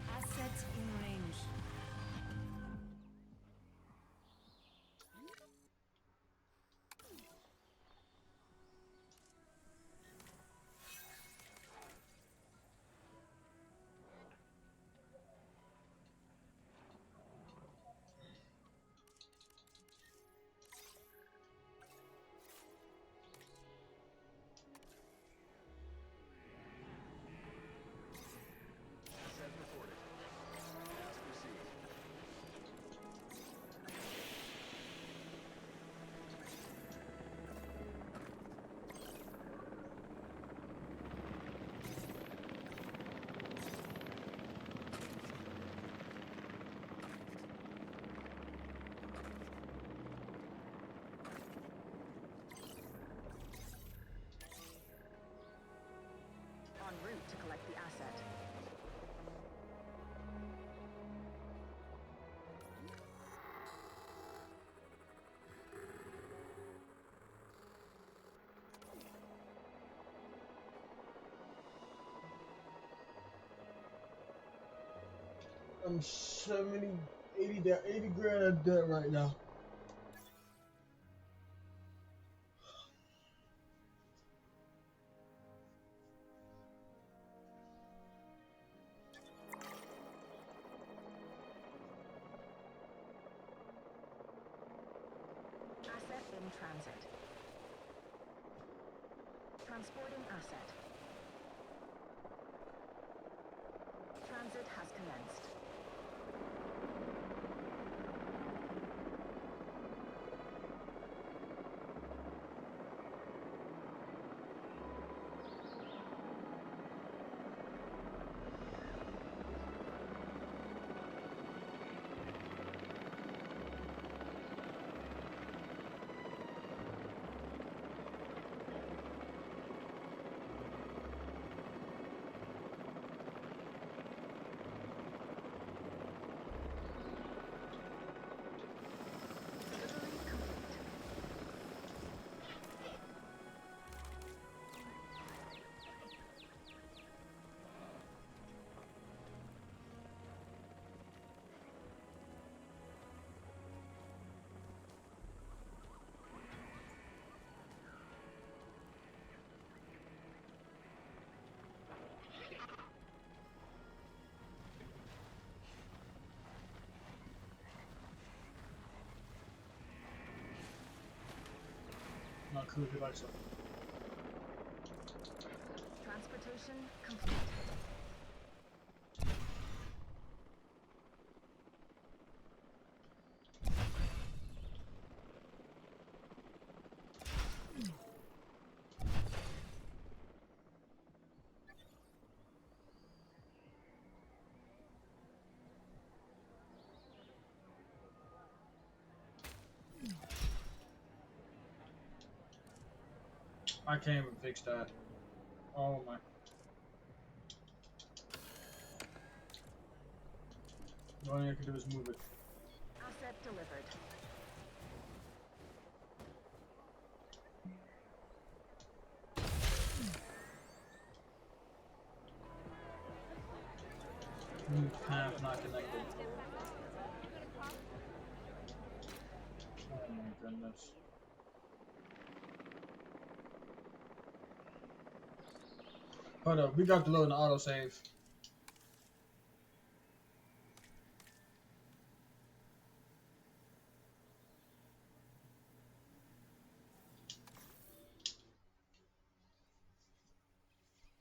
Asset in range. En route to collect the asset. I'm 70, 80 grand of debt right now. Asset in transit. Transporting asset. Transit has commenced. Not cool if like so. Transportation complete. I can't even fix that. Oh my. The only thing I can do is move it. Asset delivered. New path not connected. Oh my goodness. Hold up, we got to load an autosave.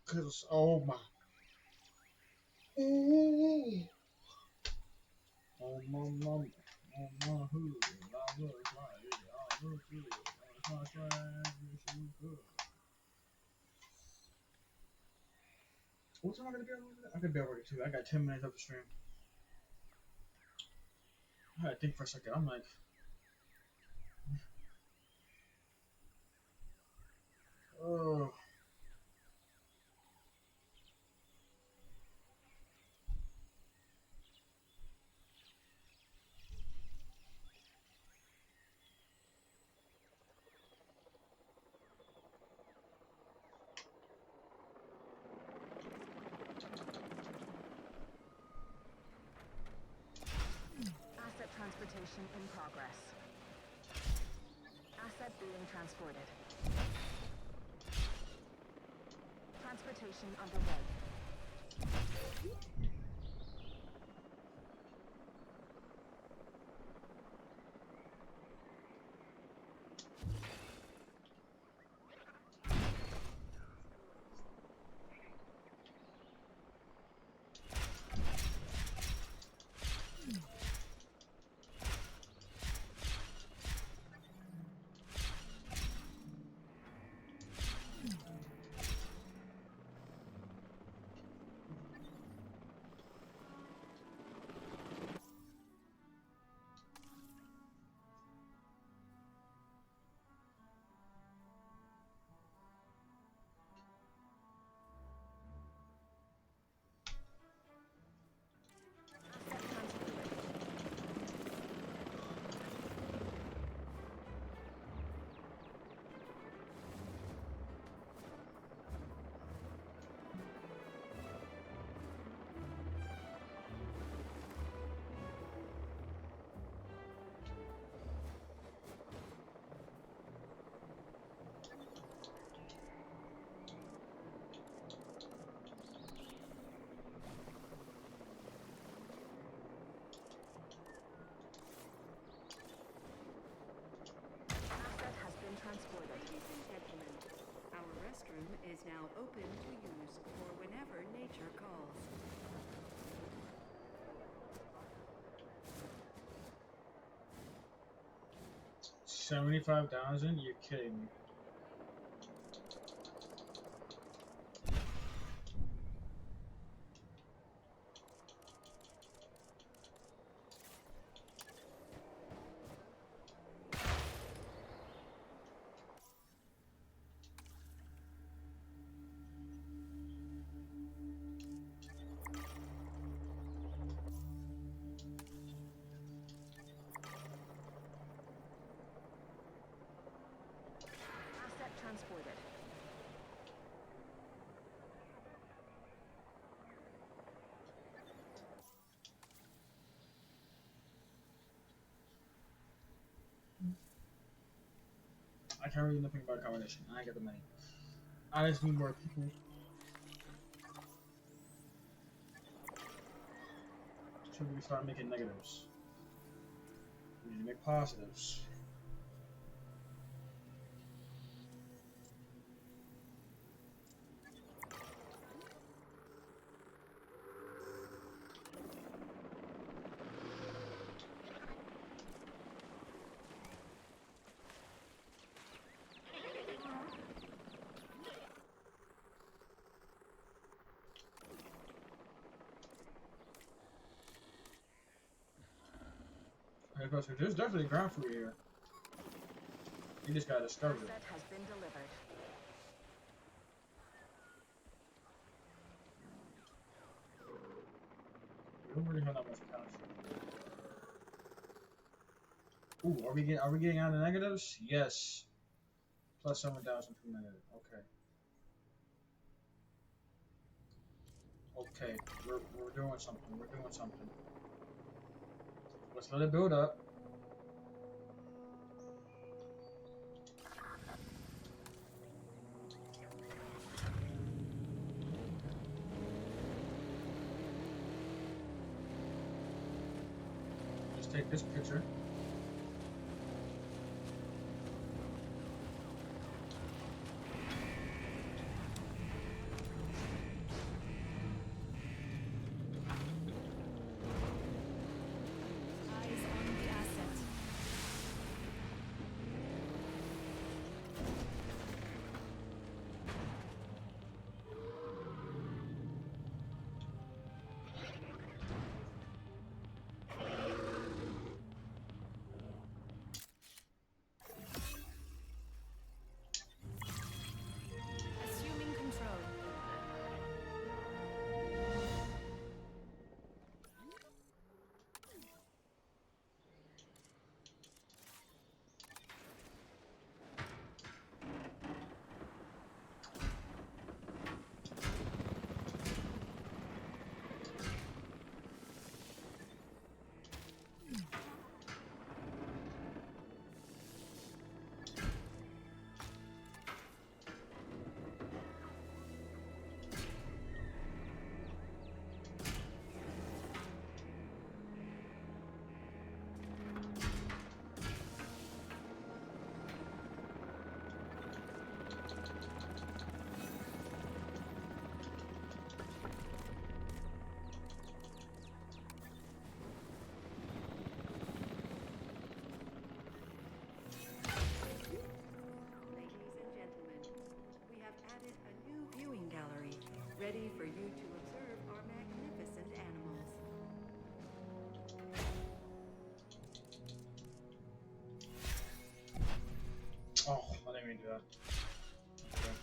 Cause oh my. Ooh. Oh my mama. Oh my hood. I look like it. I look good. I look like it. Good. What time am I gonna be on? I could be already too. I got 10 minutes up the stream. I had to think for a second. I'm like, oh. Asset transportation in progress. Asset being transported. Transportation underway. Transported. Ladies and gentlemen, our restroom is now open to use for whenever nature calls. $75,000? You're kidding me. Transported. I can't really do nothing about combination. I ain't got the money. I just need more people. So we start making negatives. We need to make positives. There's definitely ground fruit here. You just gotta discover it. Asset has been delivered. We don't really have that much cash. Ooh, are we getting out of the negatives? Yes. Plus 7,000 from negative. Okay. Okay. We're doing something. We're doing something. Let's let it build up. Just take this picture. Oh, I didn't mean to do that. Okay.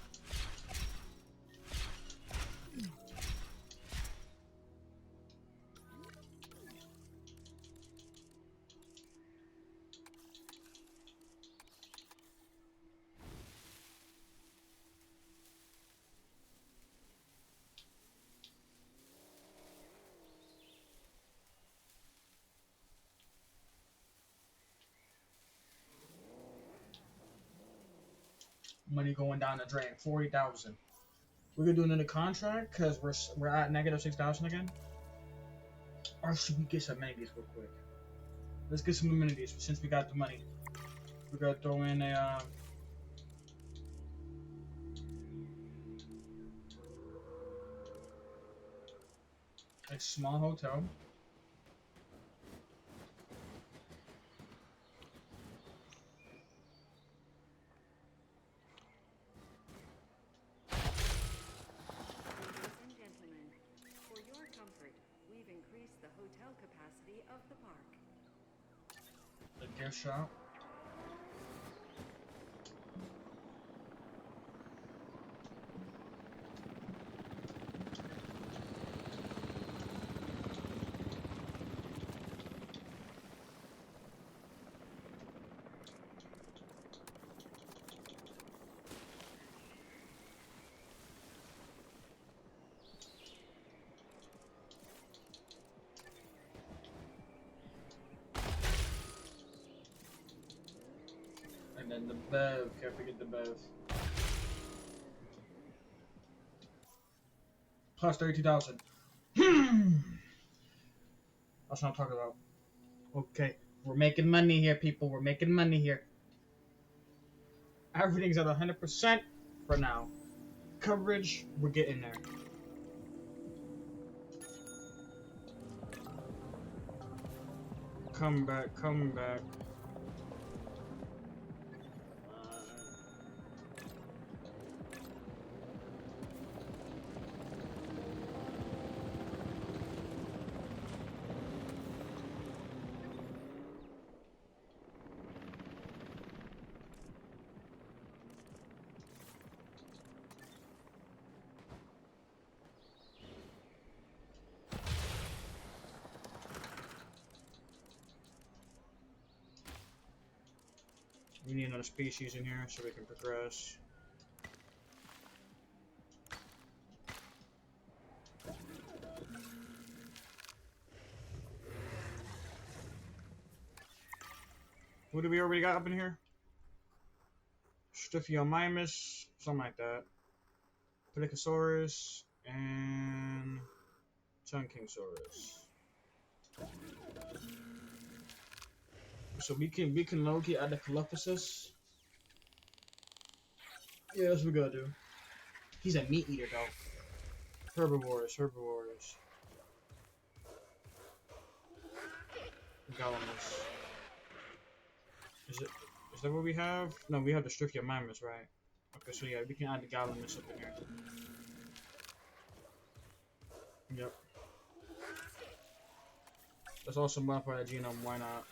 Money going down the drain. 40,000. We're gonna do another contract because we're at negative 6,000 again. Or should we get some amenities real quick? Let's get some amenities since we got the money. We gotta throw in a small hotel. Ladies and gentlemen, for your comfort, we've increased the hotel capacity of the park. A gift shop. And then the Bev, can't forget the Bev. Plus 32,000. That's what I'm talking about. Okay, we're making money here, people. We're making money here. Everything's at 100% for now. Coverage, we're getting there. Come back, come back. We need another species in here so we can progress. What do we already got up in here? Stryphiomimus, something like that. Pelycosaurus and Chunkingsaurus. So we can low-key add the Colophysis. Yeah, that's what we gotta do. He's a meat eater though. Herbivores. Gallimimus. Is that what we have? No, we have the Stryphiomimus, right? Okay, so yeah, we can add the Gallimimus up in here. Yep. Let's also modify that genome, why not?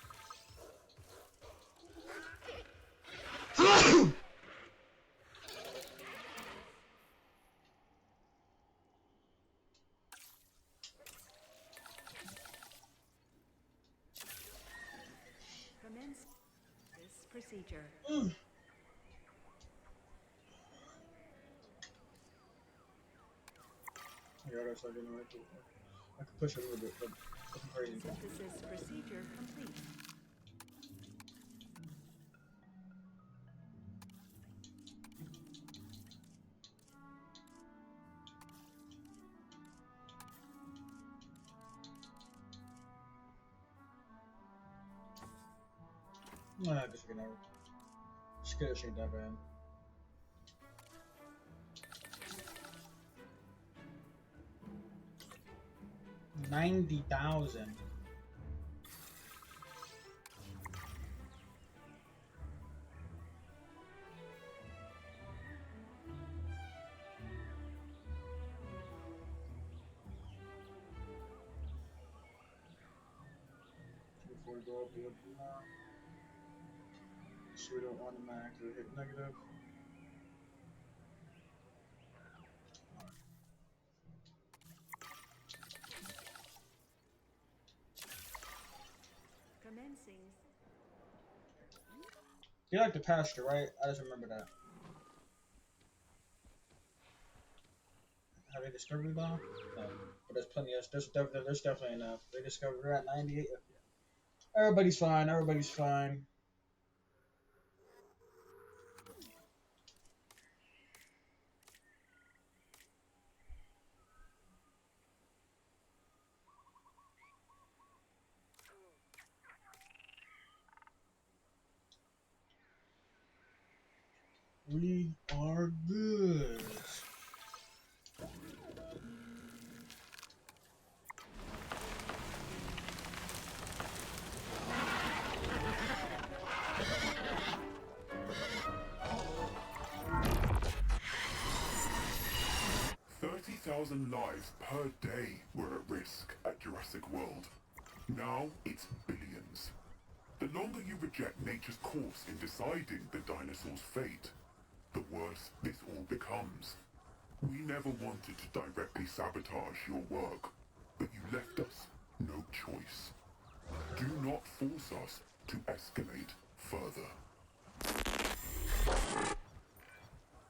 Commence this procedure. I gotta start getting right to it. I can push it a little bit, but nothing crazy. Synthesis procedure complete. Nah, I guess we can never. Skill shit that bad. $90,000. Before we go up here, Pseudo automatically hit negative. Commencing. You like the pasture, right? I just remember that. Have they discovered it now? No. But there's plenty of there's definitely enough. They discovered we're at 98. Everybody's fine, everybody's fine. We are good. Lives per day were at risk at Jurassic World. Now it's billions. The longer you reject nature's course in deciding the dinosaur's fate, the worse this all becomes. We never wanted to directly sabotage your work, but you left us no choice. Do not force us to escalate further.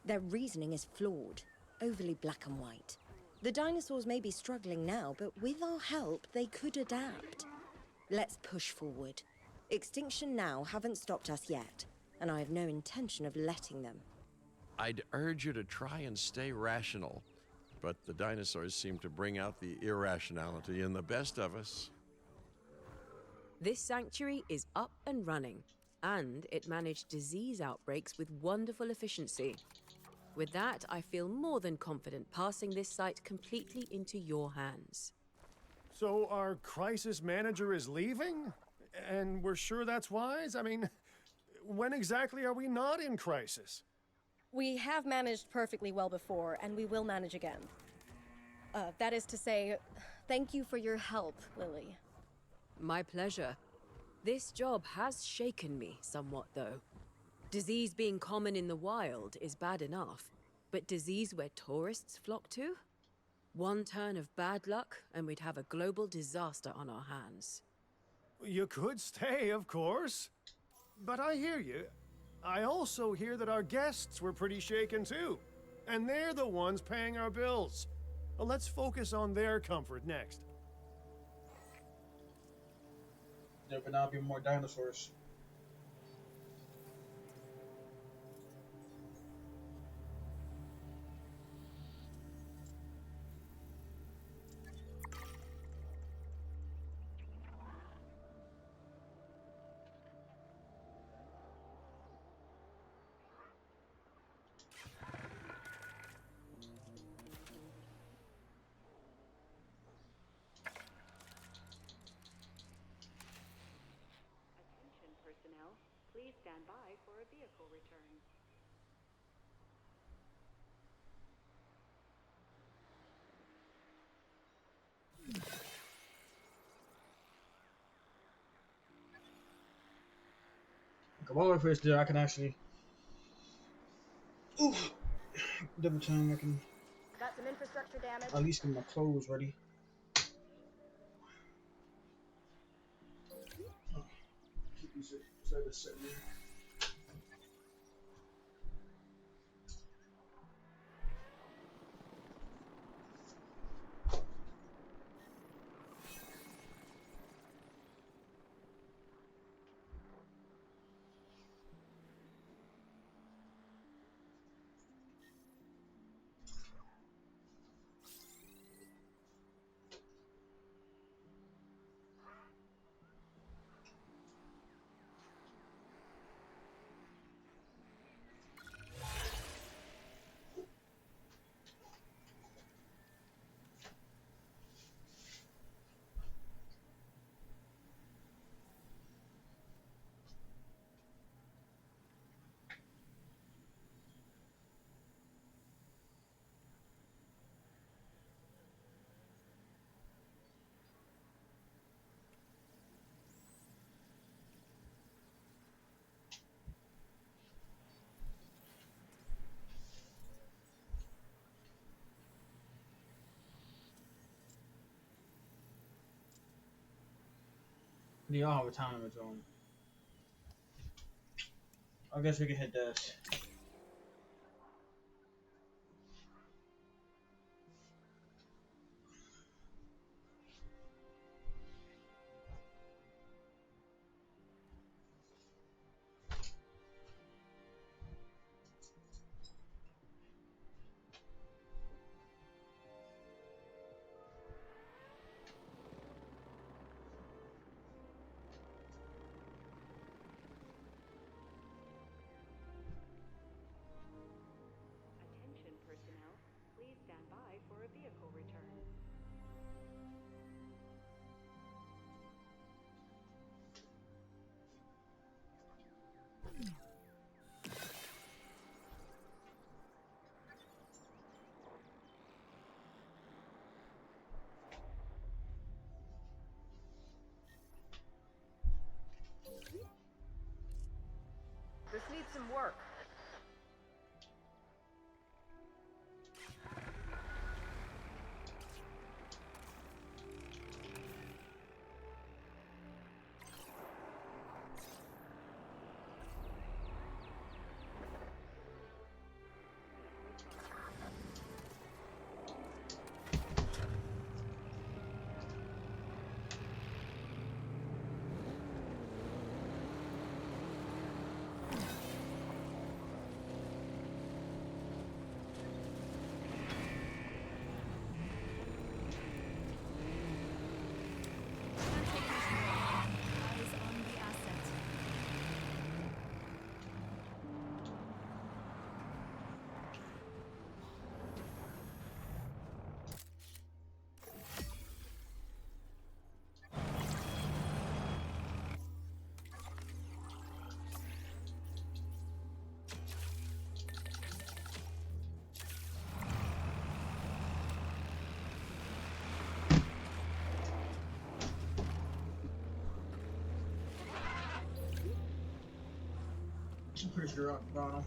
Their reasoning is flawed, overly black and white. The dinosaurs may be struggling now, but with our help, they could adapt. Let's push forward. Extinction now haven't stopped us yet, and I have no intention of letting them. I'd urge you to try and stay rational, but the dinosaurs seem to bring out the irrationality in the best of us. This sanctuary is up and running, and it managed disease outbreaks with wonderful efficiency. With that, I feel more than confident passing this site completely into your hands. So our crisis manager is leaving? And we're sure that's wise? I mean, when exactly are we not in crisis? We have managed perfectly well before, and we will manage again. That is to say, thank you for your help, Lily. My pleasure. This job has shaken me somewhat, though. Disease being common in the wild is bad enough, but disease where tourists flock to? One turn of bad luck, and we'd have a global disaster on our hands. You could stay, of course. But I hear you. I also hear that our guests were pretty shaken too. And they're the ones paying our bills. Well, let's focus on their comfort next. There would now be more dinosaurs. Attention personnel, please stand by for a vehicle return. Okay, while we're first there, I can actually. Oof! Double time, I can Got some infrastructure damage. at least get my clothes ready. Oh, keep these service sitting there. They all have a time limit on. I guess we can hit this. Attention personnel, please stand by for a vehicle return. This needs some work. Eyes on the asset. I'm pretty sure rock bottom.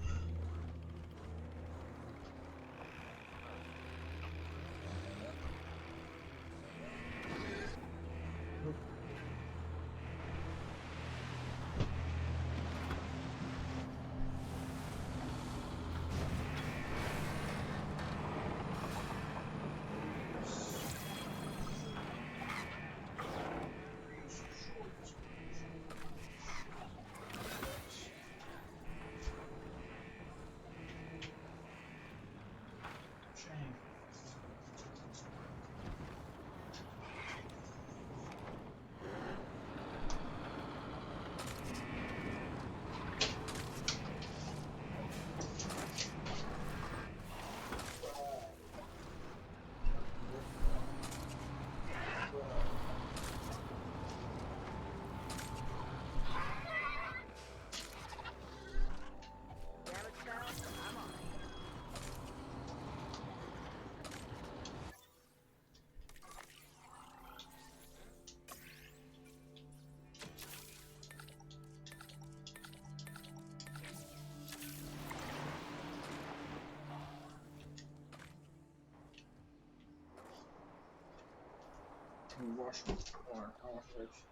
Wash my car. I wash my face.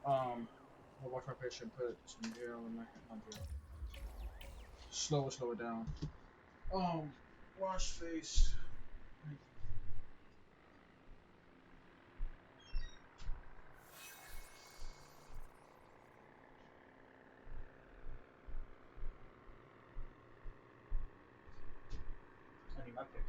I'll wash my face and put some gel in my hand. Not gel. Slow it down. Wash face. I need my pick.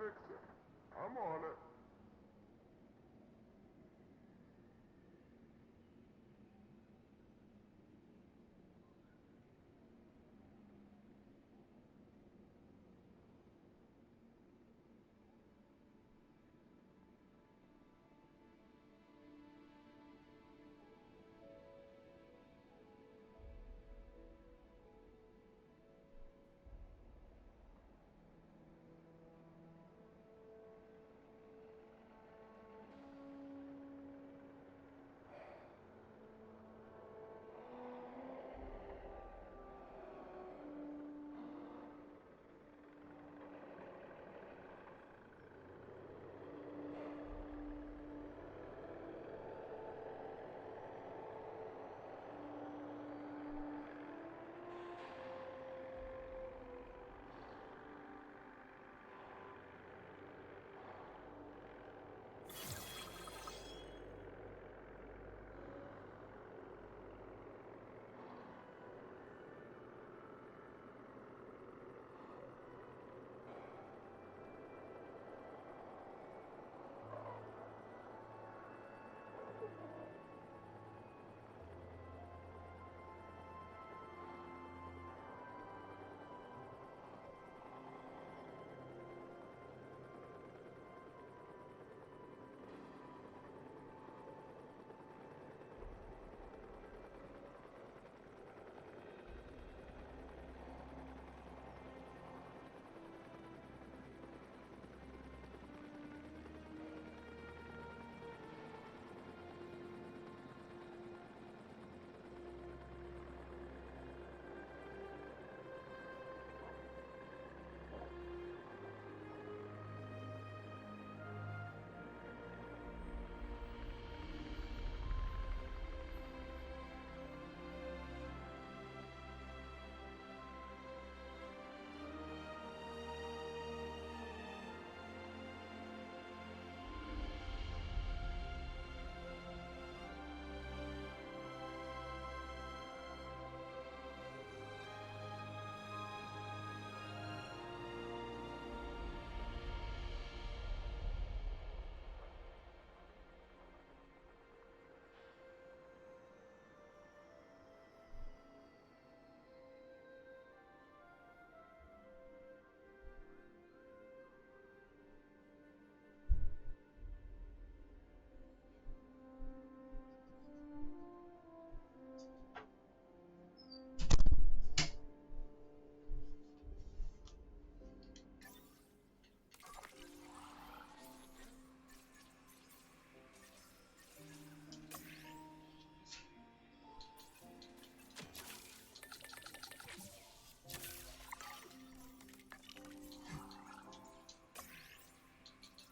fix it. I'm on it.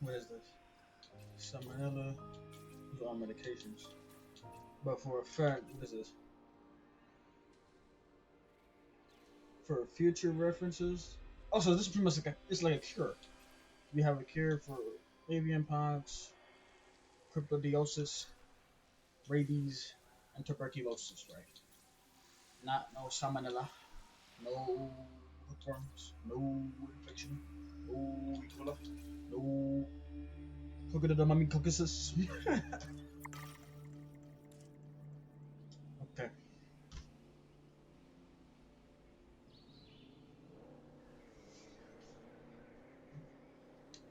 What is this? Salmonella. These are all medications. But for a fact, what is this? For future references. Also, this is pretty much like it's like a cure. We have a cure for avian pox, cryptidiosis, rabies, and tuberculosis, right? Not no salmonella, no hookworms, no infection, no E. coli, no coccidioidomycosis. Okay.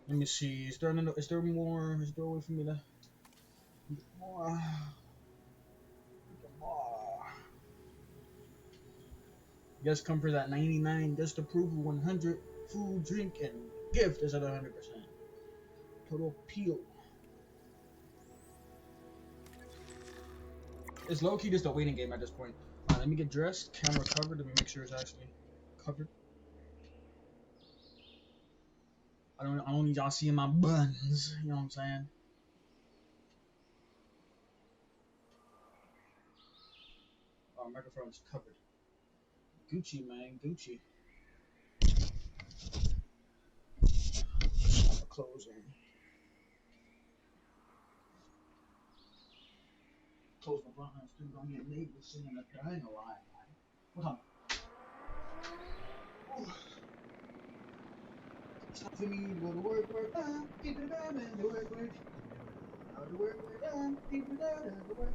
Let me see. Is there another? Is there more? Is there a way for me to get more? Get more. Guest comfort at 99. Guest approval 100. Food, drink, and gift is at 100%. Total appeal. It's low key just a waiting game at this point. Let me get dressed. Camera covered. Let me make sure it's actually covered. I don't need y'all seeing my buns. You know what I'm saying? Oh, microphone's covered. Gucci, man. Gucci. Clothes on. Close my blinds. Dude, don't get neighbors sitting up here. I ain't gonna lie, man. What time? Time for me to go to work, keep it down, and the work. Out to work, keep it down, and the work.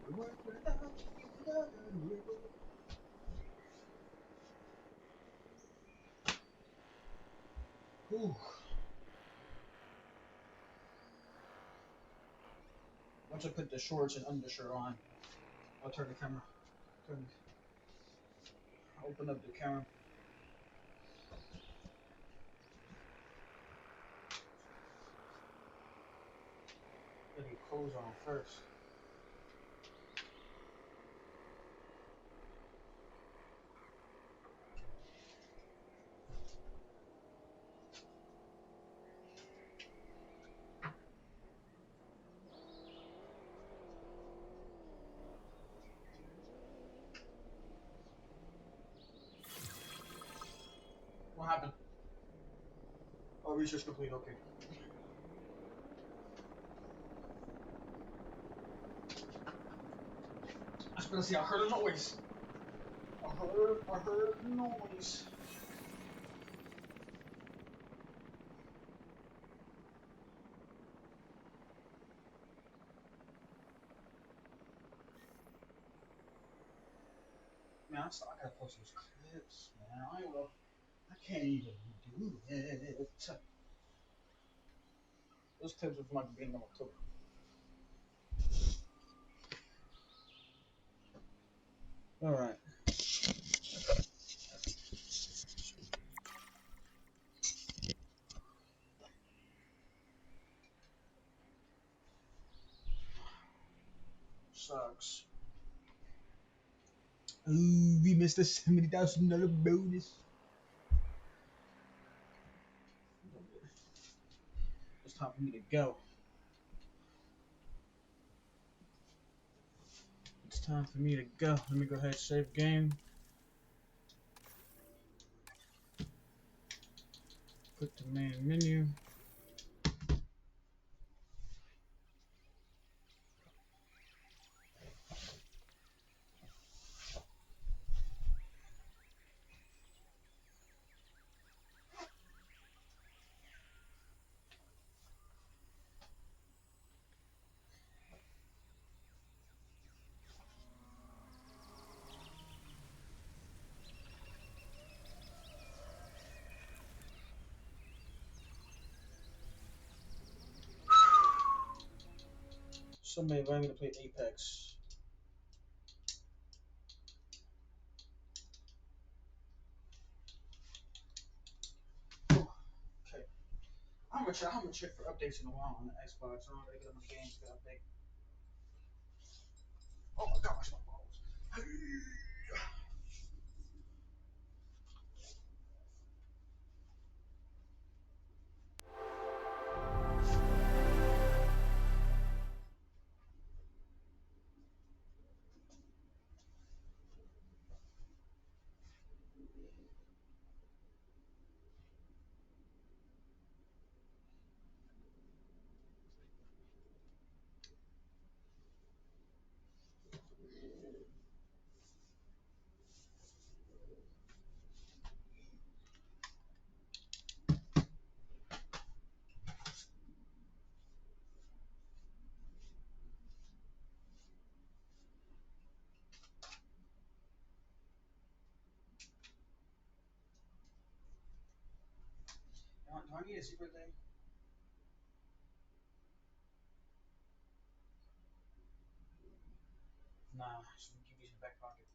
The work, keep it down, and the work. Ooh. Once I put the shorts and undershirt on, I'll turn the camera. Open up the camera. Put your clothes on first. What happened? Oh, research complete. Okay. I was gonna say I heard a noise. I heard a noise. Man, I gotta post those clips, man. I can't even do it. Those clips are from like the beginning of October. All right. Sucks. Ooh, we missed a $70,000 bonus. It's time for me to go. It's time for me to go. Let me go ahead and save game. Put the main menu. Somebody invited me to play Apex. Okay. I'm gonna check for updates in a while on the Xbox. I don't really get my games to update. Oh my gosh, my balls. Do I need a secret thing? Nah, just give you some back pocket.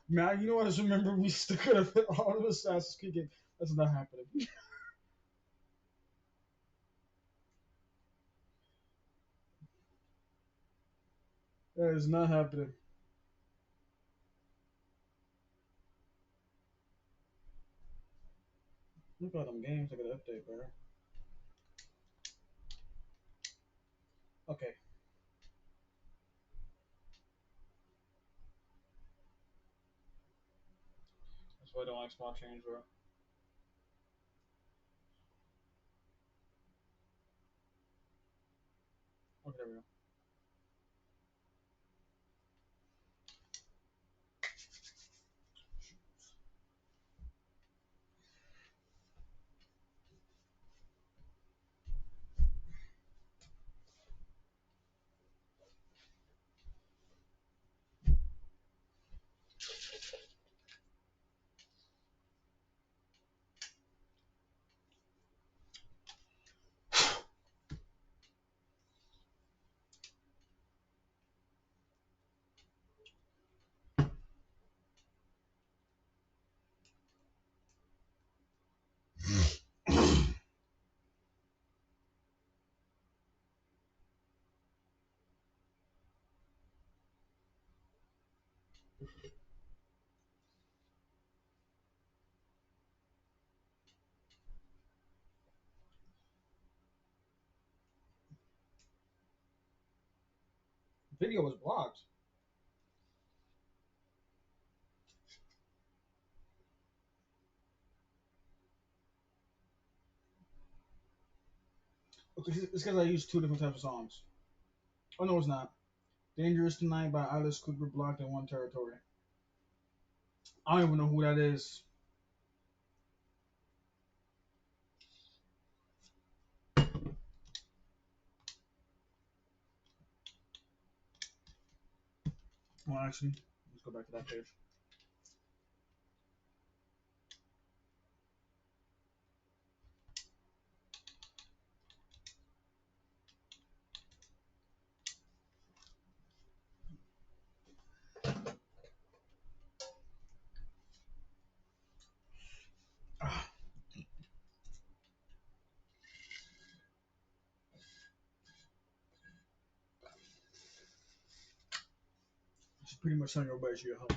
Man, you know what? I just remember we still could have hit all of Assassin's Creed games. That's not happening. That is not happening. Look at all them games I gotta update, bro. Okay. That's why I don't like small change, bro. Okay, there we go. Video was blocked. Okay, it's because I used two different types of songs. Oh no, it's not. Dangerous Tonight by Alice Cooper blocked in one territory. I don't even know who that is. Well, actually, let's go back to that page. It's pretty much telling everybody she help.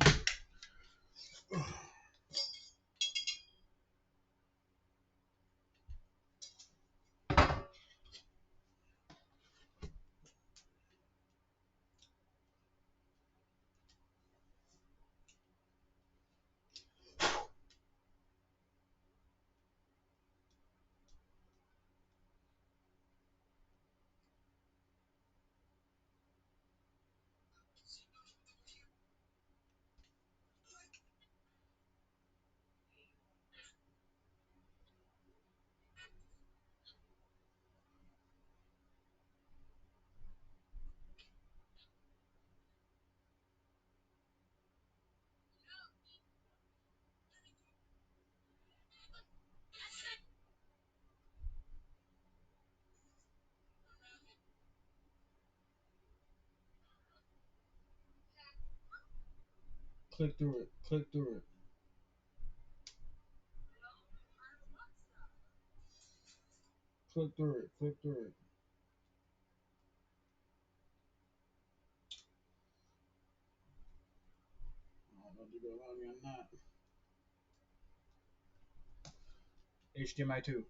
Click through it. Click through it. Click through it. Click through it. I don't know if you go allow me on that. HDMI 2.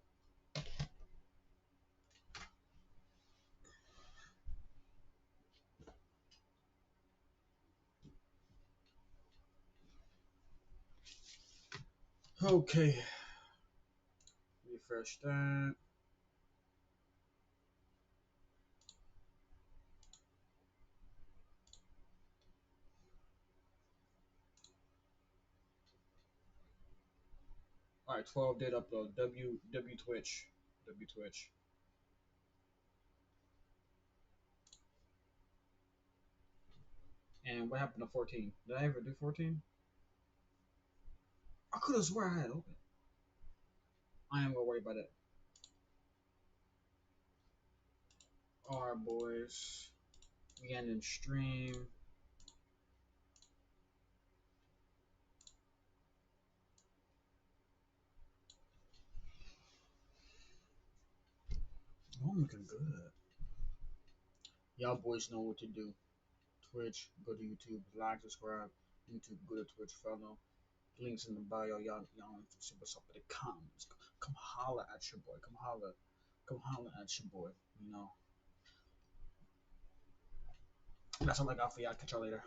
Okay. Refresh that. Alright, 12 did upload. W Twitch. W Twitch. And what happened to 14? Did I ever do 14? I could have swore I had open. I am gonna worry about it. Alright, boys. We end in stream. Oh, I'm looking good. Y'all boys know what to do. Twitch, go to YouTube, like, subscribe. YouTube, go to Twitch, follow. Links in the bio. Y'all see what's up in the comments. Come holla at your boy. Come holla at your boy. You know. That's all I got for y'all. Catch y'all later.